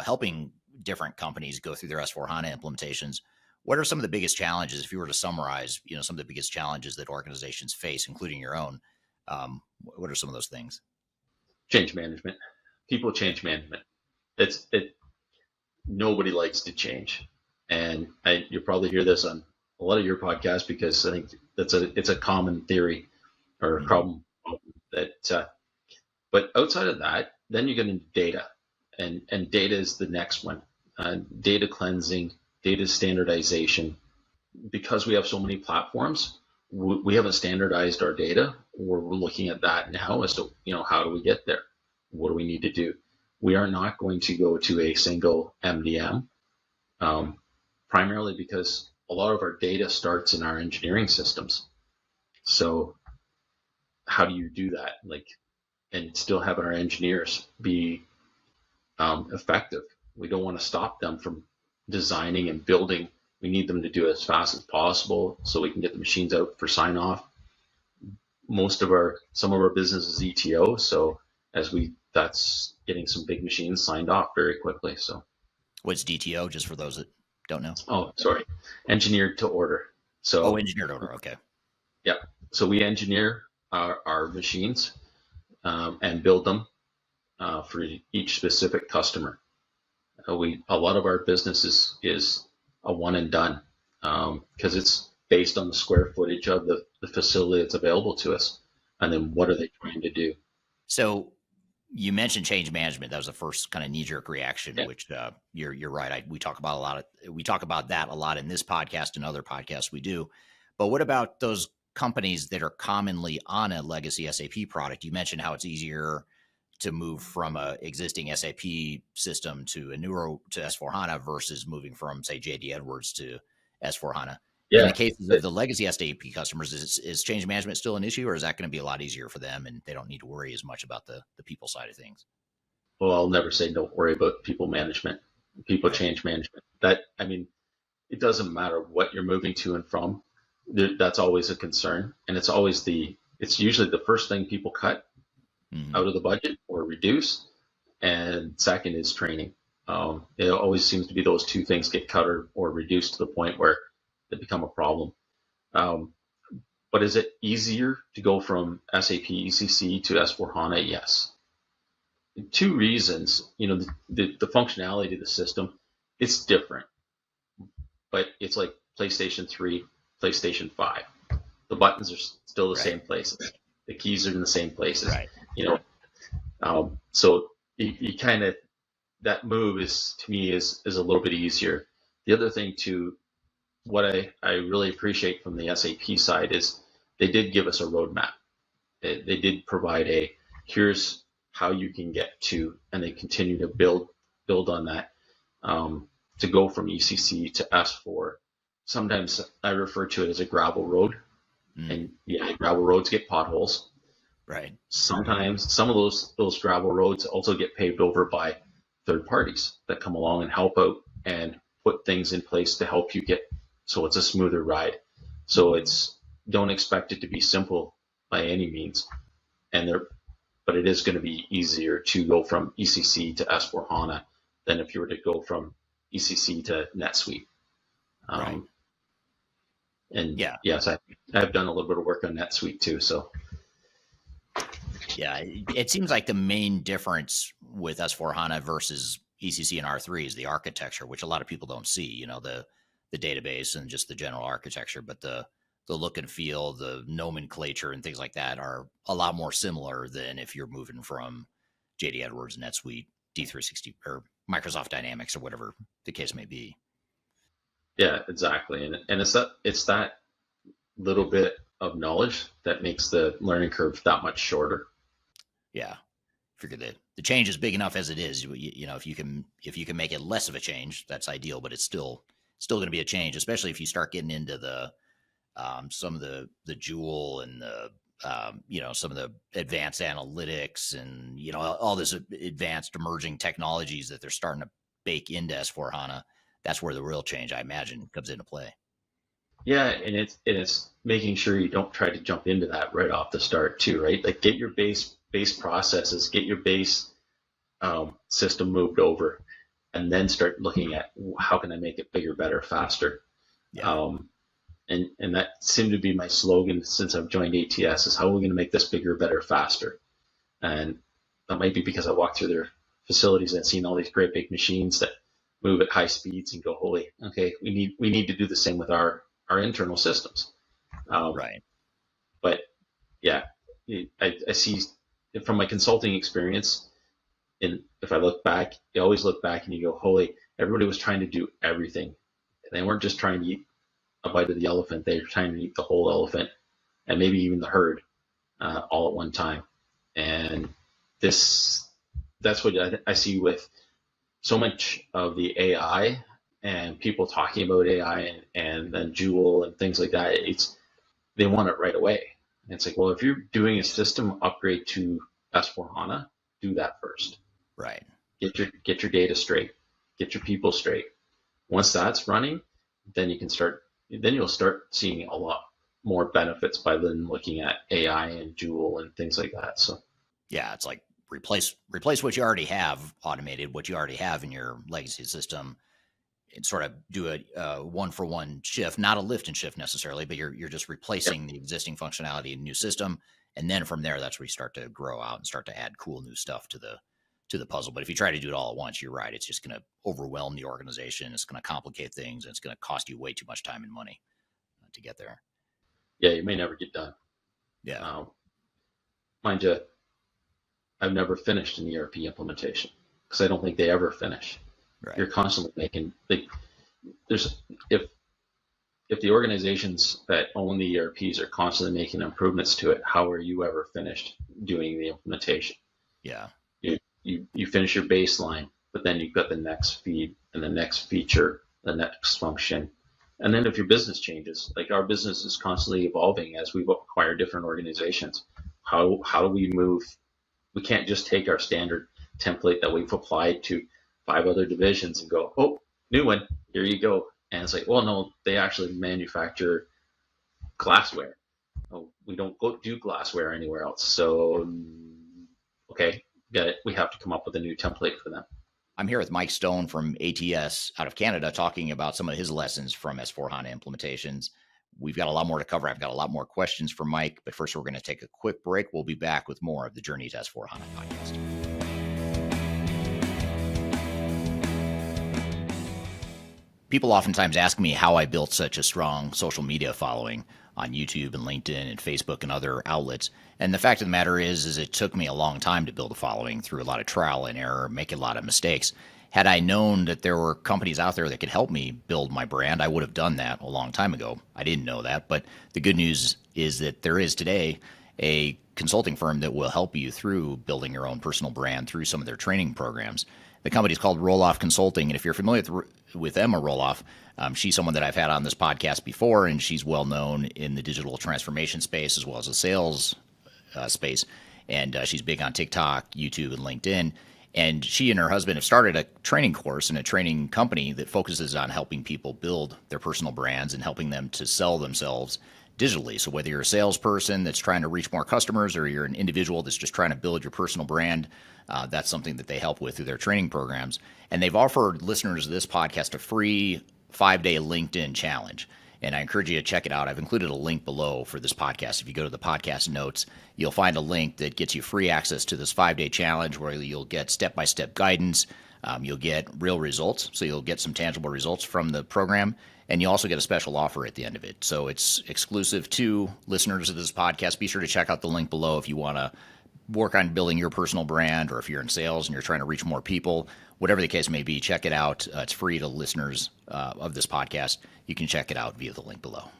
helping different companies go through their S/4HANA implementations, what are some of the biggest challenges, if you were to summarize, some of the biggest challenges that organizations face, including your own? What are some of those things? Change management, people change management. Nobody likes to change. And you'll probably hear this on a lot of your podcasts, because I think it's a common theory or a problem that, but outside of that, then you get into data, and data is the next one. Data cleansing, data standardization. Because we have so many platforms, we haven't standardized our data. We're looking at that now as to, how do we get there? What do we need to do? We are not going to go to a single MDM, primarily because a lot of our data starts in our engineering systems. So how do you do that? And still have our engineers be effective? We don't want to stop them from designing and building. We need them to do it as fast as possible so we can get the machines out for sign off. Some of our business is ETO, so that's getting some big machines signed off very quickly. So what's DTO, just for those that don't know? Oh, sorry. Engineered to order. So engineered to order. Okay. Yeah. So we engineer our machines and build them for each specific customer. A lot of our business is a one and done because it's based on the square footage of the facility that's available to us, and then what are they trying to do. So you mentioned change management. That was the first kind of knee-jerk reaction, yeah. Which you're right. We talk about that a lot in this podcast and other podcasts we do. But what about those companies that are commonly on a legacy SAP product? You mentioned how it's easier to move from a existing SAP system to to S/4HANA versus moving from, say, JD Edwards to S/4HANA. Yeah. In the cases of the legacy SAP customers, is change management still an issue, or is that going to be a lot easier for them and they don't need to worry as much about the people side of things? Well, I'll never say don't worry about people management, people change management. It doesn't matter what you're moving to and from. That's always a concern. And it's usually the first thing people cut out of the budget or reduce. And second is training. It always seems to be those two things get cut or reduced to the point where they become a problem. But is it easier to go from SAP ECC to S/4HANA? Yes. Two reasons. The functionality of the system, it's different, but it's like PlayStation 3, PlayStation 5. The buttons are still the same places. The keys are in the same places. Right. So you kind of, that move to me is a little bit easier. The other thing too, what I really appreciate from the SAP side is they did give us a roadmap. They did provide here's how you can get to, and they continue to build on that to go from ECC to S4. Sometimes I refer to it as a gravel road, and gravel roads get potholes. Right. Sometimes some of those gravel roads also get paved over by third parties that come along and help out and put things in place to help you get so it's a smoother ride. So don't expect it to be simple by any means, but it is going to be easier to go from ECC to S/4HANA than if you were to go from ECC to NetSuite. Right. And yes, I've done a little bit of work on NetSuite too. So. Yeah, it seems like the main difference with S/4HANA versus ECC and R3 is the architecture, which a lot of people don't see. The database and just the general architecture, but the look and feel, the nomenclature and things like that are a lot more similar than if you're moving from JD Edwards, NetSuite, D360, or Microsoft Dynamics, or whatever the case may be. Yeah, exactly, and it's that little bit of knowledge that makes the learning curve that much shorter. Yeah, figure that the change is big enough as it is. If you can make it less of a change, that's ideal. But it's still going to be a change, especially if you start getting into the some of the Joule and the some of the advanced analytics and all this advanced emerging technologies that they're starting to bake into S/4HANA. that's where the real change, I imagine, comes into play. Yeah, and it's making sure you don't try to jump into that right off the start too, right? Like get your base processes, get your base system moved over, and then start looking at how can I make it bigger, better, faster. Yeah. And that seemed to be my slogan since I've joined ATS is how are we going to make this bigger, better, faster? And that might be because I walked through their facilities and seen all these great big machines that move at high speeds and go, holy, okay, we need to do the same with our internal systems. Right. But yeah, I see from my consulting experience, and if I look back, you always look back and you go, holy, everybody was trying to do everything. They weren't just trying to eat a bite of the elephant. They were trying to eat the whole elephant and maybe even the herd all at one time. And that's what I see with so much of the AI and people talking about AI and then Joule and things like that. They want it right away. And it's like, well, if you're doing a system upgrade to S/4HANA, do that first. Right. Get your data straight. Get your people straight. Once that's running, then you'll start seeing a lot more benefits by then looking at AI and Joule and things like that. So yeah, it's like replace what you already have automated, what you already have in your legacy system, and sort of do a one-for-one shift, not a lift and shift necessarily, but you're just replacing the existing functionality in a new system. And then from there, that's where you start to grow out and start to add cool new stuff to the puzzle. But if you try to do it all at once, you're right. It's just going to overwhelm the organization. It's going to complicate things. And it's going to cost you way too much time and money to get there. Yeah, you may never get done. Yeah. Mind you, I've never finished an ERP implementation because I don't think they ever finish. Right. You're constantly making if the organizations that own the ERPs are constantly making improvements to it, how are you ever finished doing the implementation? Yeah. You finish your baseline, but then you've got the next feed and the next feature, the next function. And then if your business changes, like our business is constantly evolving as we acquire different organizations. How do we move? We can't just take our standard template that we've applied to 5 other divisions and go, oh, new one, here you go. And it's like, well, no, they actually manufacture glassware. Oh, we don't do glassware anywhere else. So, okay, got it. We have to come up with a new template for them. I'm here with Mike Stone from ATS out of Canada talking about some of his lessons from S/4HANA implementations. We've got a lot more to cover. I've got a lot more questions for Mike, but first we're going to take a quick break. We'll be back with more of the Journey to S/4HANA podcast. People oftentimes ask me how I built such a strong social media following on YouTube and LinkedIn and Facebook and other outlets. And the fact of the matter is it took me a long time to build a following through a lot of trial and error, making a lot of mistakes. Had I known that there were companies out there that could help me build my brand, I would have done that a long time ago. I didn't know that, but the good news is that there is today a consulting firm that will help you through building your own personal brand through some of their training programs. The company is called Roloff Consulting, and if you're familiar with Emma Roloff, she's someone that I've had on this podcast before, and she's well known in the digital transformation space as well as the sales space, and she's big on TikTok, YouTube, and LinkedIn. And she and her husband have started a training course and a training company that focuses on helping people build their personal brands and helping them to sell themselves digitally. So whether you're a salesperson that's trying to reach more customers or you're an individual that's just trying to build your personal brand, that's something that they help with through their training programs. And they've offered listeners of this podcast a free 5-day LinkedIn challenge. And I encourage you to check it out. I've included a link below for this podcast. If you go to the podcast notes, you'll find a link that gets you free access to this 5-day challenge where you'll get step-by-step guidance. You'll get real results. So you'll get some tangible results from the program. And you also get a special offer at the end of it. So it's exclusive to listeners of this podcast. Be sure to check out the link below if you want to work on building your personal brand, or if you're in sales and you're trying to reach more people. Whatever the case may be, check it out. It's free to listeners of this podcast. You can check it out via the link below.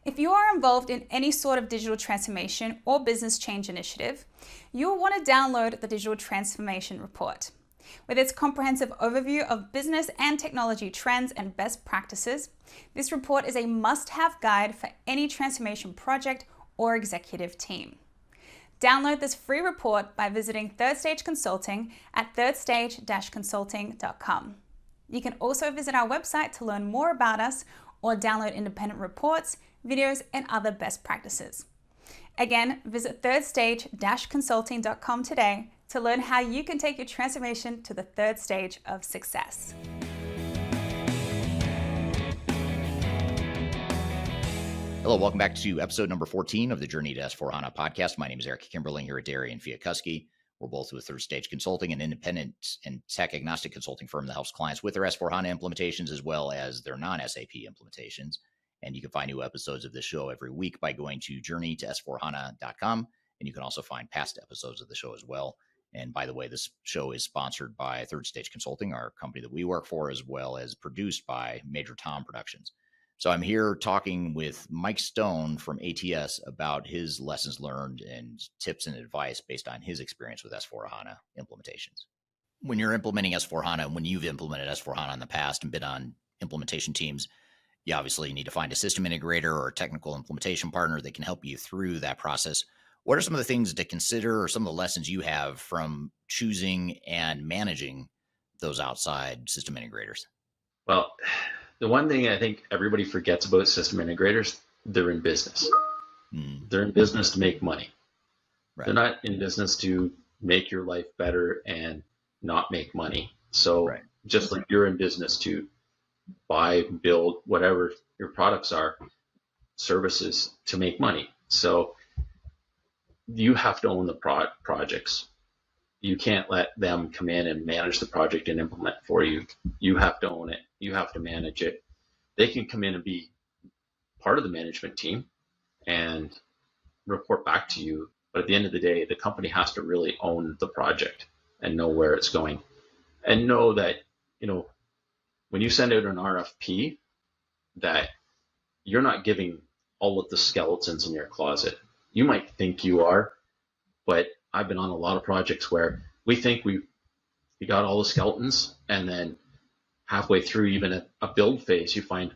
If you are involved in any sort of digital transformation or business change initiative, you'll want to download the Digital Transformation Report. With its comprehensive overview of business and technology trends and best practices, this report is a must-have guide for any transformation project or executive team. Download this free report by visiting Third Stage Consulting at thirdstage-consulting.com. You can also visit our website to learn more about us or download independent reports, videos, and other best practices. Again, visit thirdstage-consulting.com today to learn how you can take your transformation to the third stage of success. Hello, welcome back to episode number 14 of the Journey to S4HANA podcast. My name is Eric Kimberling here at Darian Fiakuski. We're both with Third Stage Consulting, an independent and tech-agnostic consulting firm that helps clients with their S4HANA implementations as well as their non-SAP implementations. And you can find new episodes of this show every week by going to journeyto s4hana.com. And you can also find past episodes of the show as well. And by the way, this show is sponsored by Third Stage Consulting, our company that we work for, as well as produced by Major Tom Productions. So I'm here talking with Mike Stone from ATS about his lessons learned and tips and advice based on his experience with S4HANA implementations. When you're implementing S4HANA, when you've implemented S4HANA in the past and been on implementation teams, you obviously need to find a system integrator or a technical implementation partner that can help you through that process. What are some of the things to consider or some of the lessons you have from choosing and managing those outside system integrators? Well, the one thing I think everybody forgets about system integrators, they're in business. They're in business to make money. Right. They're not in business to make your life better and not make money. So just like you're in business to buy, build, whatever your products are, services to make money. So you have to own the projects. You can't let them come in and manage the project and implement for you. You have to own it. You have to manage it. They can come in and be part of the management team and report back to you. But at the end of the day, the company has to really own the project and know where it's going. And know that, when you send out an RFP, that you're not giving all of the skeletons in your closet. You might think you are, but I've been on a lot of projects where we think we got all the skeletons, and then halfway through even a build phase, you find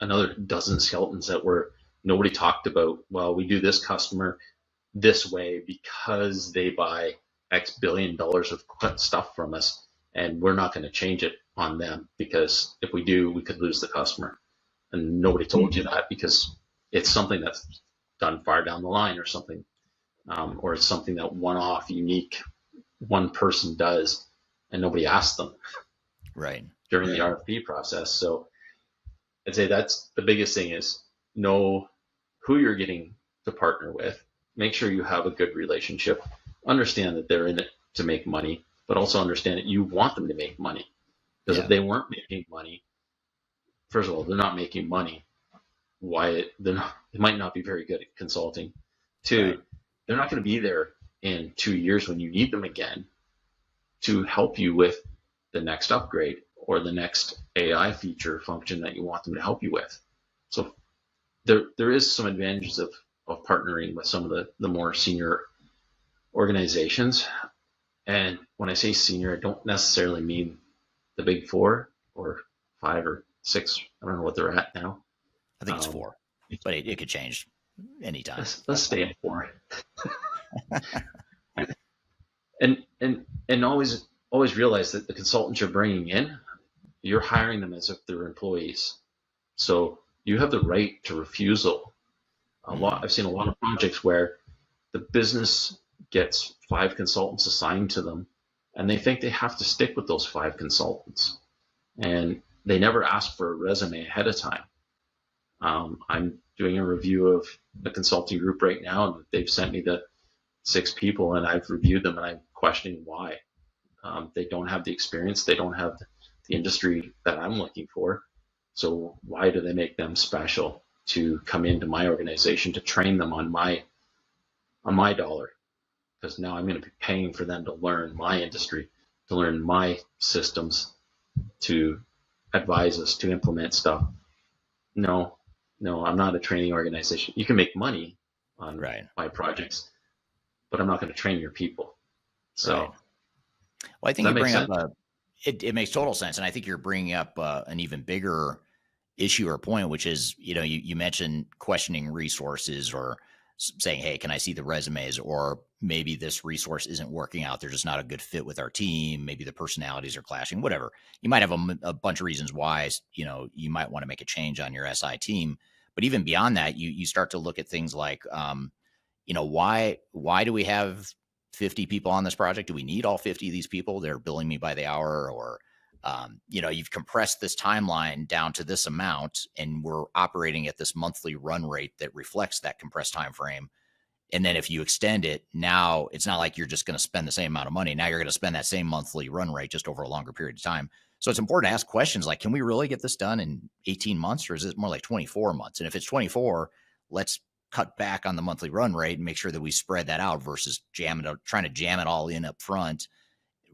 another dozen skeletons that nobody talked about. Well, we do this customer this way because they buy X billion dollars of stuff from us, and we're not going to change it on them because if we do, we could lose the customer. And nobody told you that because it's something that's done far down the line or something. Or it's something that one-off, unique, one person does, and nobody asked them during the RFP process. So I'd say that's the biggest thing is know who you're getting to partner with. Make sure you have a good relationship. Understand that they're in it to make money, but also understand that you want them to make money. Because if they weren't making money, first of all, they're not making money. They might not be very good at consulting. Two, they're not going to be there in 2 years when you need them again to help you with the next upgrade or the next AI feature function that you want them to help you with. So there is some advantages of partnering with some of the more senior organizations. And when I say senior, I don't necessarily mean the big 4 or 5 or 6. I don't know what they're at now. I think it's 4, but it could change anytime. Let's stay at 4. and always realize that the consultants you're bringing in, you're hiring them as if they're employees. So you have the right to refusal. I've seen a lot of projects where the business gets 5 consultants assigned to them, and they think they have to stick with those 5 consultants, and they never ask for a resume ahead of time. I'm doing a review of a consulting group right now, and they've sent me the 6 people, and I've reviewed them, and I'm questioning why. They don't have the experience. They don't have the industry that I'm looking for. So why do they make them special to come into my organization to train them on my dollar? Because now I'm going to be paying for them to learn my industry, to learn my systems, to advise us, to implement stuff. No, I'm not a training organization. You can make money on my projects, but I'm not going to train your people. So, well, I think you bring up it makes total sense, and I think you're bringing up an even bigger issue or point, which is you mentioned questioning resources or saying, hey, can I see the resumes? Or maybe this resource isn't working out. They're just not a good fit with our team. Maybe the personalities are clashing, whatever. You might have a bunch of reasons why, you might want to make a change on your SI team. But even beyond that, you start to look at things like, why do we have 50 people on this project? Do we need all 50 of these people? They're billing me by the hour, or, you've compressed this timeline down to this amount and we're operating at this monthly run rate that reflects that compressed time frame. And then if you extend it, now it's not like you're just going to spend the same amount of money. Now you're going to spend that same monthly run rate just over a longer period of time. So it's important to ask questions like, can we really get this done in 18 months or is it more like 24 months? And if it's 24, let's cut back on the monthly run rate and make sure that we spread that out versus trying to jam it all in up front,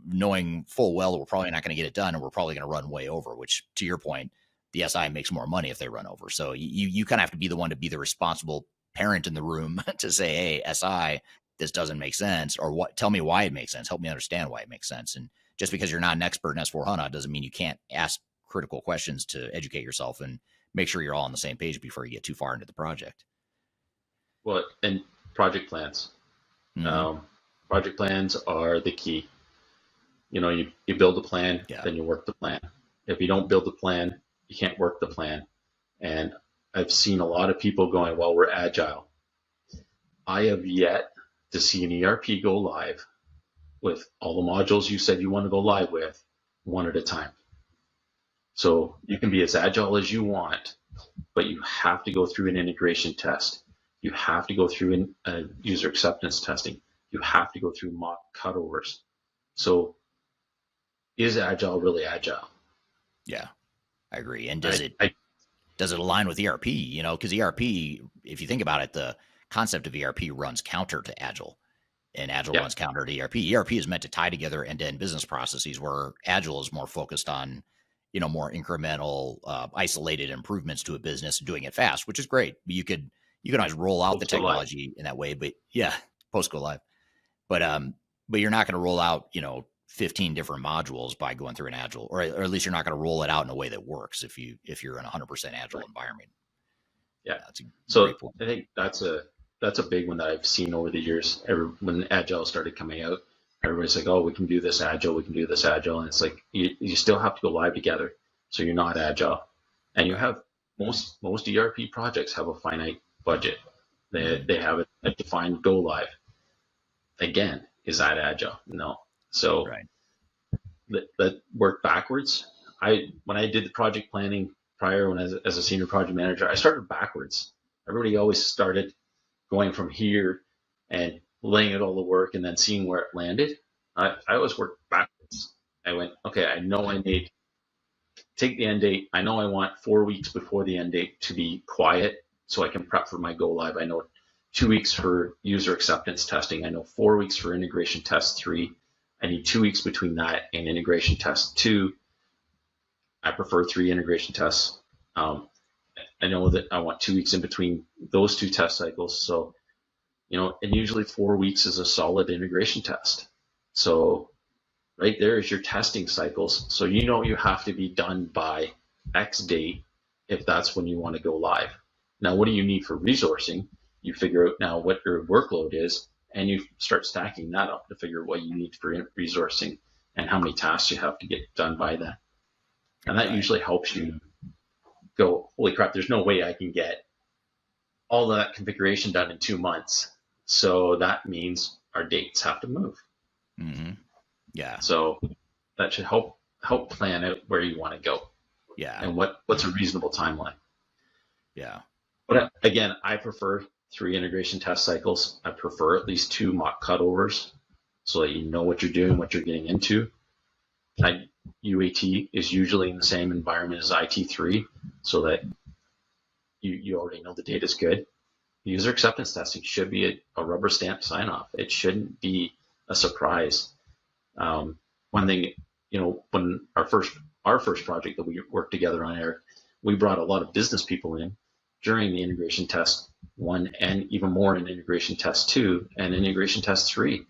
knowing full well that we're probably not going to get it done and we're probably going to run way over, which to your point, the SI makes more money if they run over. So you kind of have to be the one to be the responsible parent in the room to say, hey, SI, this doesn't make sense, or tell me why it makes sense. Help me understand why it makes sense. And just because you're not an expert in S/4HANA doesn't mean you can't ask critical questions to educate yourself and make sure you're all on the same page before you get too far into the project. Well, and project plans. Mm-hmm. Project plans are the key. You build a plan, then you work the plan. If you don't build the plan, you can't work the plan. And I've seen a lot of people going, well, we're agile. I have yet to see an ERP go live with all the modules you said you want to go live with, one at a time. So you can be as agile as you want, but you have to go through an integration test. You have to go through user acceptance testing. You have to go through mock cutovers. So is agile really agile? Yeah, I agree. And does it align with ERP? Because ERP, if you think about it, the concept of ERP runs counter to Agile, and Agile runs counter to ERP. ERP is meant to tie together end-to-end business processes, where Agile is more focused on, more incremental, isolated improvements to a business and doing it fast, which is great. You can always roll out the technology in that way, but post go live. But you're not going to roll out, 15 different modules by going through an Agile, or at least you're not going to roll it out in a way that works if you're in a 100% Agile environment. Yeah. So I think that's a big one that I've seen over the years. When Agile started coming out, everybody's like, oh, we can do this Agile. And it's like, you still have to go live together. So you're not Agile. And you have most ERP projects have a finite budget. They have a defined go live. Again, is that Agile? No. So let work backwards. When I did the project planning prior, as a senior project manager, I started backwards. Everybody always started going from here and laying out all the work and then seeing where it landed. I always worked backwards. I went, okay, I know I need take the end date. I know I want 4 weeks before the end date to be quiet so I can prep for my go live. I know 2 weeks for user acceptance testing. I know 4 weeks for integration test 3. I need 2 weeks between that and integration test 2. I prefer 3 integration tests. I know that I want 2 weeks in between those 2 test cycles. So, and usually 4 weeks is a solid integration test. So right there is your testing cycles. So you have to be done by X date if that's when you want to go live. Now, what do you need for resourcing? You figure out now what your workload is, and you start stacking that up to figure out what you need for resourcing and how many tasks you have to get done by then. And that usually helps you go, holy crap, there's no way I can get all of that configuration done in 2 months. So that means our dates have to move. Mm-hmm. Yeah. So that should help plan out where you want to go. Yeah. And what's a reasonable timeline. Yeah. But again, I prefer 3 integration test cycles. I prefer at least 2 mock cutovers so that you know what you're doing, what you're getting into. UAT is usually in the same environment as IT3 so that you already know the data is good. User acceptance testing should be a rubber stamp sign off. It shouldn't be a surprise. One thing, when our first project that we worked together on, Eric, we brought a lot of business people in during the integration test 1 and even more in integration test 2 and integration test 3.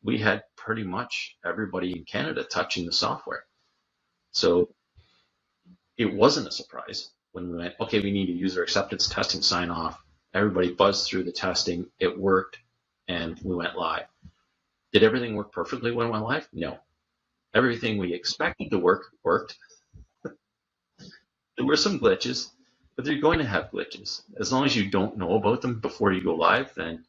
We had pretty much everybody in Canada touching the software. So it wasn't a surprise when we went, okay, we need a user acceptance testing sign off Everybody buzzed through the testing. It worked, and we went live. Did everything work perfectly when it went live? No. Everything we expected to work worked. There were some glitches, but they're going to have glitches. As long as you don't know about them before you go live, then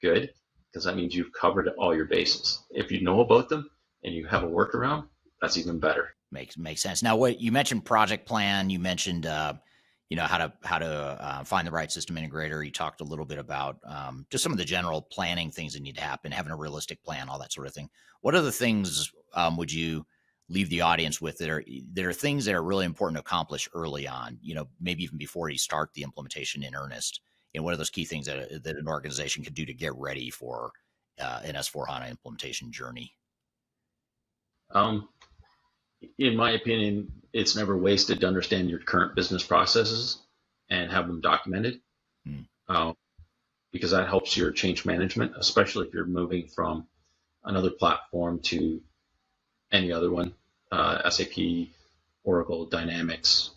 good, because that means you've covered all your bases. If you know about them and you have a workaround, that's even better. Makes sense. Now, what you mentioned, project plan. You mentioned, how to find the right system integrator. You talked a little bit about just some of the general planning things that need to happen, having a realistic plan, all that sort of thing. What other things would you leave the audience with that are things that are really important to accomplish early on? Maybe even before you start the implementation in earnest. What are those key things that an organization could do to get ready for an S/4HANA implementation journey? In my opinion, it's never wasted to understand your current business processes and have them documented, because that helps your change management, especially if you're moving from another platform to any other one, SAP, Oracle, Dynamics,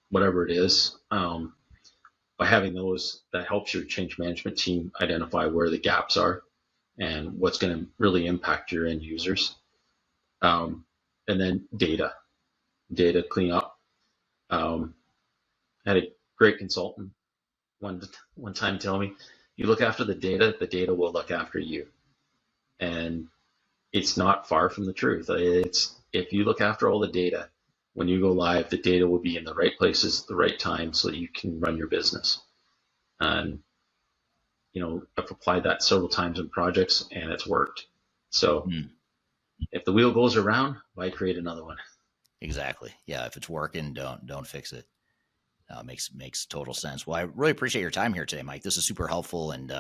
whatever it is. By having those, that helps your change management team identify where the gaps are and what's going to really impact your end users. And then data cleanup. I had a great consultant one time tell me, you look after the data will look after you. And it's not far from the truth. It's if you look after all the data, when you go live, the data will be in the right places at the right time so that you can run your business. And, I've applied that several times in projects and it's worked. So if the wheel goes around, why create another one? Exactly. Yeah. If it's working, don't fix it. Makes total sense. Well, I really appreciate your time here today, Mike. This is super helpful and,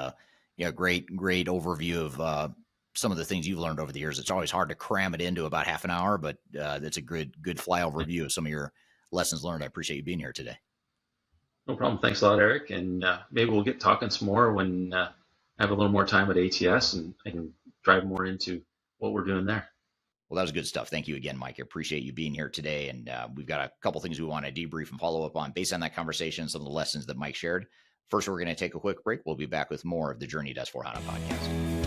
great overview of, some of the things you've learned over the years. It's always hard to cram it into about half an hour, but that's a good flyover view of some of your lessons learned. I appreciate you being here today. No problem. Thanks a lot, Eric. And maybe we'll get talking some more when I have a little more time at ATS and I can drive more into what we're doing there. Well, that was good stuff. Thank you again, Mike. I appreciate you being here today. And we've got a couple things we want to debrief and follow up on based on that conversation, some of the lessons that Mike shared. First, we're going to take a quick break. We'll be back with more of the Journey to S/4HANA podcast.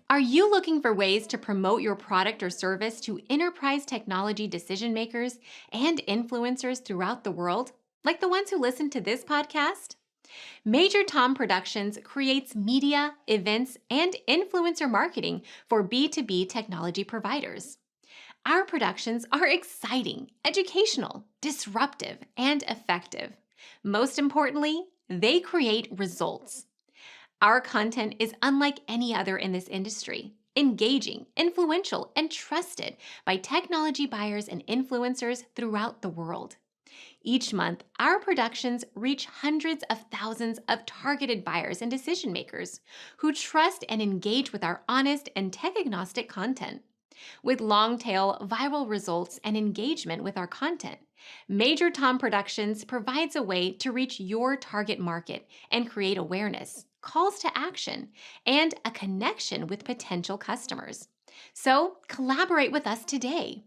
Are you looking for ways to promote your product or service to enterprise technology decision makers and influencers throughout the world, like the ones who listen to this podcast? Major Tom Productions creates media, events, and influencer marketing for B2B technology providers. Our productions are exciting, educational, disruptive, and effective. Most importantly, they create results. Our content is unlike any other in this industry, engaging, influential, and trusted by technology buyers and influencers throughout the world. Each month, our productions reach hundreds of thousands of targeted buyers and decision makers who trust and engage with our honest and tech-agnostic content. With long-tail viral results and engagement with our content, Major Tom Productions provides a way to reach your target market and create awareness, calls to action, and a connection with potential customers. So collaborate with us today.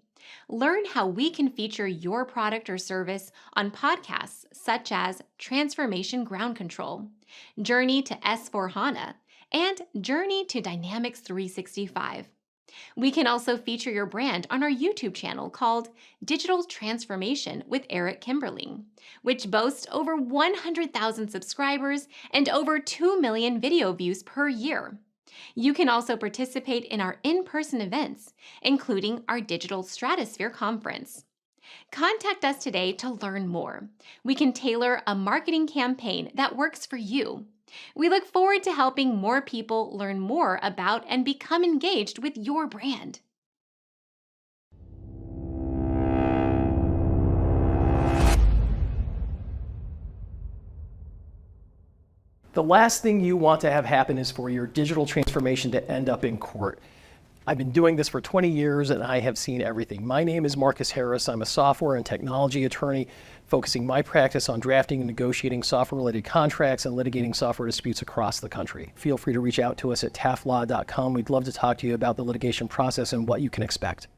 Learn how we can feature your product or service on podcasts such as Transformation Ground Control, Journey to S/4HANA, and Journey to Dynamics 365. We can also feature your brand on our YouTube channel called Digital Transformation with Eric Kimberling, which boasts over 100,000 subscribers and over 2 million video views per year. You can also participate in our in-person events, including our Digital Stratosphere Conference. Contact us today to learn more. We can tailor a marketing campaign that works for you. We look forward to helping more people learn more about and become engaged with your brand. The last thing you want to have happen is for your digital transformation to end up in court. I've been doing this for 20 years and I have seen everything. My name is Marcus Harris. I'm a software and technology attorney focusing my practice on drafting and negotiating software-related contracts and litigating software disputes across the country. Feel free to reach out to us at taflaw.com. We'd love to talk to you about the litigation process and what you can expect.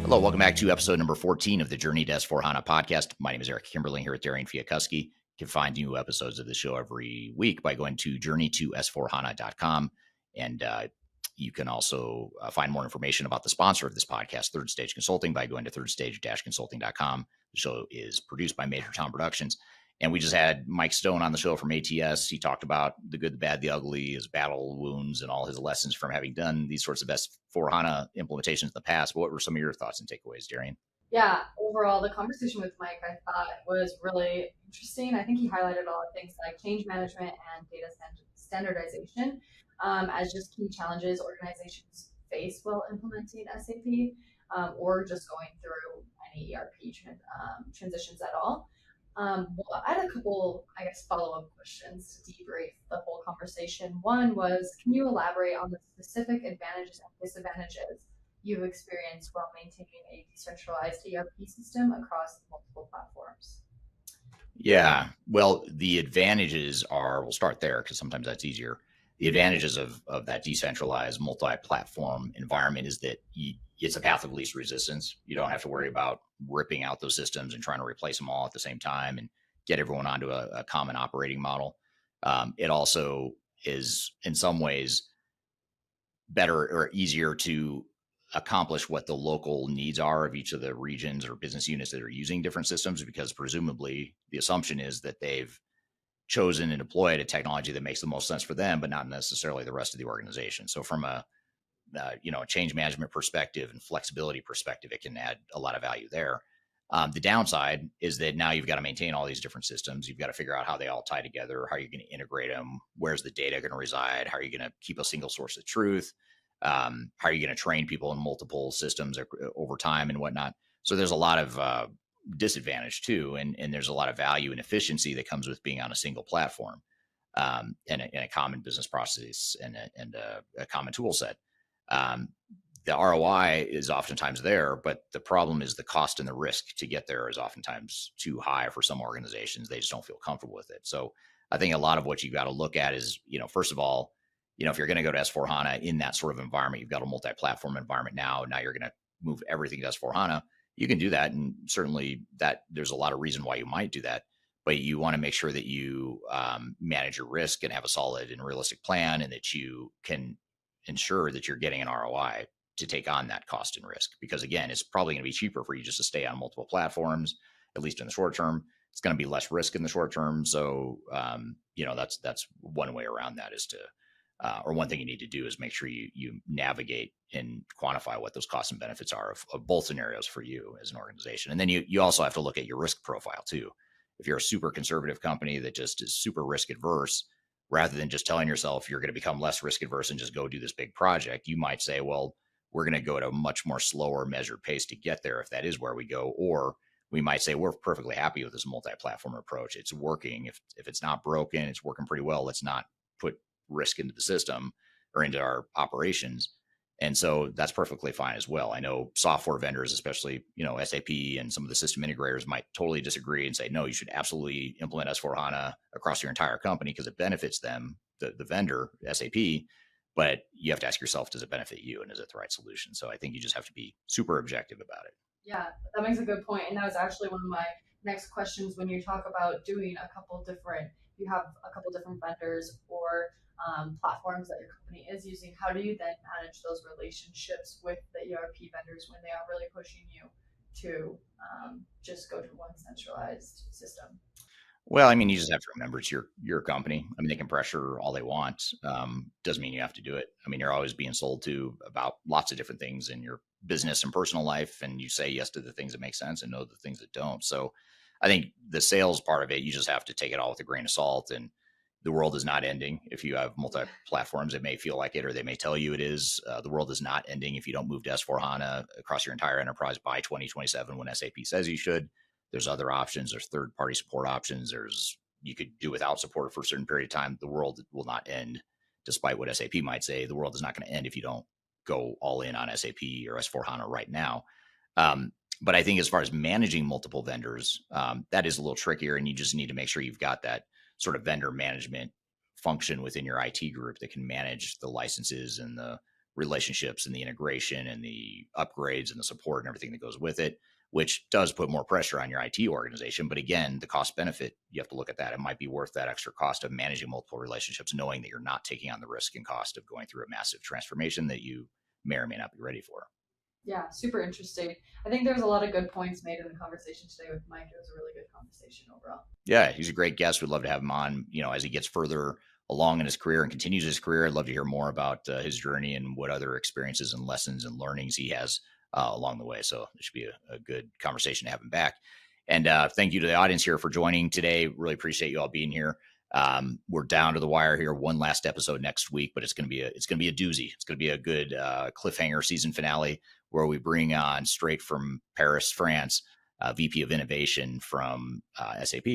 Hello, welcome back to episode number 14 of the Journey to S4HANA podcast. My name is Eric Kimberling here at Darian Fiakuski. You can find new episodes of the show every week by going to journeytosforhana.com. And you can also find more information about the sponsor of this podcast, Third Stage Consulting, by going to thirdstage-consulting.com. The show is produced by Major Tom Productions. And we just had Mike Stone on the show from ATS. He talked about the good, the bad, the ugly, his battle wounds, and all his lessons from having done these sorts of S4HANA implementations in the past. What were some of your thoughts and takeaways, Darian? Yeah, overall, the conversation with Mike, I thought, was really interesting. I think he highlighted a lot of things like change management and data standardization as just key challenges organizations face while implementing SAP or just going through any ERP transitions at all. Well, I had a couple, follow-up questions to debrief the whole conversation. One was, can you elaborate on the specific advantages and disadvantages you've experienced while maintaining a decentralized ERP system across multiple platforms? Yeah, well, the advantages are, we'll start there because sometimes that's easier. The advantages of that decentralized multi-platform environment is that it's a path of least resistance. You don't have to worry about ripping out those systems and trying to replace them all at the same time and get everyone onto a common operating model. It also is in some ways better or easier to accomplish what the local needs are of each of the regions or business units that are using different systems, because presumably the assumption is that they've chosen and deployed a technology that makes the most sense for them, but not necessarily the rest of the organization. So from a change management perspective and flexibility perspective, it can add a lot of value there. The downside is that now you've got to maintain all these different systems. You've got to figure out how they all tie together. How are you going to integrate them? Where's the data going to reside? How are you going to keep a single source of truth? How are you going to train people in multiple systems over time and whatnot? So there's a lot of disadvantage too, and there's a lot of value and efficiency that comes with being on a single platform and a common business process and a common tool set. The ROI is oftentimes there, but the problem is the cost and the risk to get there is oftentimes too high for some organizations. They just don't feel comfortable with it. So I think a lot of what you've got to look at is, first of all, if you're going to go to S4HANA in that sort of environment, you've got a multi-platform environment now. Now you're going to move everything to S4HANA. You can do that, and certainly that there's a lot of reason why you might do that. But you want to make sure that you manage your risk and have a solid and realistic plan, and that you can ensure that you're getting an ROI to take on that cost and risk. Because again, it's probably going to be cheaper for you just to stay on multiple platforms, at least in the short term. It's going to be less risk in the short term. So, that's one way around that is to, or one thing you need to do is make sure you navigate and quantify what those costs and benefits are of both scenarios for you as an organization. And then you also have to look at your risk profile too. If you're a super conservative company that just is super risk adverse, rather than just telling yourself you're going to become less risk adverse and just go do this big project, you might say, well, we're going to go at a much more slower measured pace to get there if that is where we go. Or we might say, we're perfectly happy with this multi-platform approach. It's working. If it's not broken, it's working pretty well. Let's not put risk into the system or into our operations. And so that's perfectly fine as well. I know software vendors, especially, SAP and some of the system integrators might totally disagree and say, no, you should absolutely implement S4HANA across your entire company because it benefits them, the vendor, SAP. But you have to ask yourself, does it benefit you? And is it the right solution? So I think you just have to be super objective about it. Yeah, that makes a good point. And that was actually one of my next questions when you talk about doing you have a couple different vendors or platforms that your company is using. How do you then manage those relationships with the ERP vendors when they are really pushing you to just go to one centralized system? Well, you just have to remember it's your company. They can pressure all they want. Doesn't mean you have to do it. You're always being sold to about lots of different things in your business and personal life, and you say yes to the things that make sense and no to the things that don't. So I think the sales part of it, you just have to take it all with a grain of salt. And the world is not ending if you have multi-platforms. It may feel like it, or they may tell you it is. The world is not ending if you don't move to S4HANA across your entire enterprise by 2027 when SAP says you should. There's other options. There's third-party support options. You could do without support for a certain period of time. The world will not end, despite what SAP might say. The world is not going to end if you don't go all in on SAP or S4HANA right now. But I think as far as managing multiple vendors, that is a little trickier, and you just need to make sure you've got that sort of vendor management function within your IT group that can manage the licenses and the relationships and the integration and the upgrades and the support and everything that goes with it, which does put more pressure on your IT organization. But again, the cost benefit, you have to look at that. It might be worth that extra cost of managing multiple relationships, knowing that you're not taking on the risk and cost of going through a massive transformation that you may or may not be ready for. Yeah, super interesting. I think there's a lot of good points made in the conversation today with Mike. It was a really good conversation overall. Yeah, he's a great guest. We'd love to have him on, as he gets further along in his career and continues his career. I'd love to hear more about his journey and what other experiences and lessons and learnings he has along the way. So it should be a good conversation to have him back. And thank you to the audience here for joining today. Really appreciate you all being here. We're down to the wire here. One last episode next week, but it's going to be a doozy. It's going to be a good cliffhanger season finale where we bring on straight from Paris, France, VP of Innovation from SAP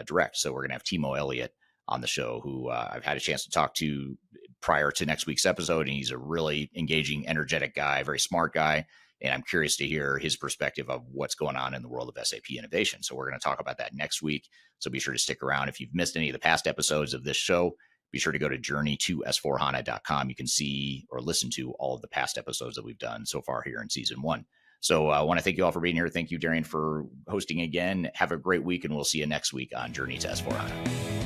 Direct. So we're going to have Timo Elliott on the show, who I've had a chance to talk to prior to next week's episode. And he's a really engaging, energetic guy, very smart guy. And I'm curious to hear his perspective of what's going on in the world of SAP innovation. So we're going to talk about that next week. So be sure to stick around. If you've missed any of the past episodes of this show, be sure to go to journey2s4hana.com. You can see or listen to all of the past episodes that we've done so far here in season 1. So I want to thank you all for being here. Thank you, Darian, for hosting again. Have a great week, and we'll see you next week on Journey to S4HANA.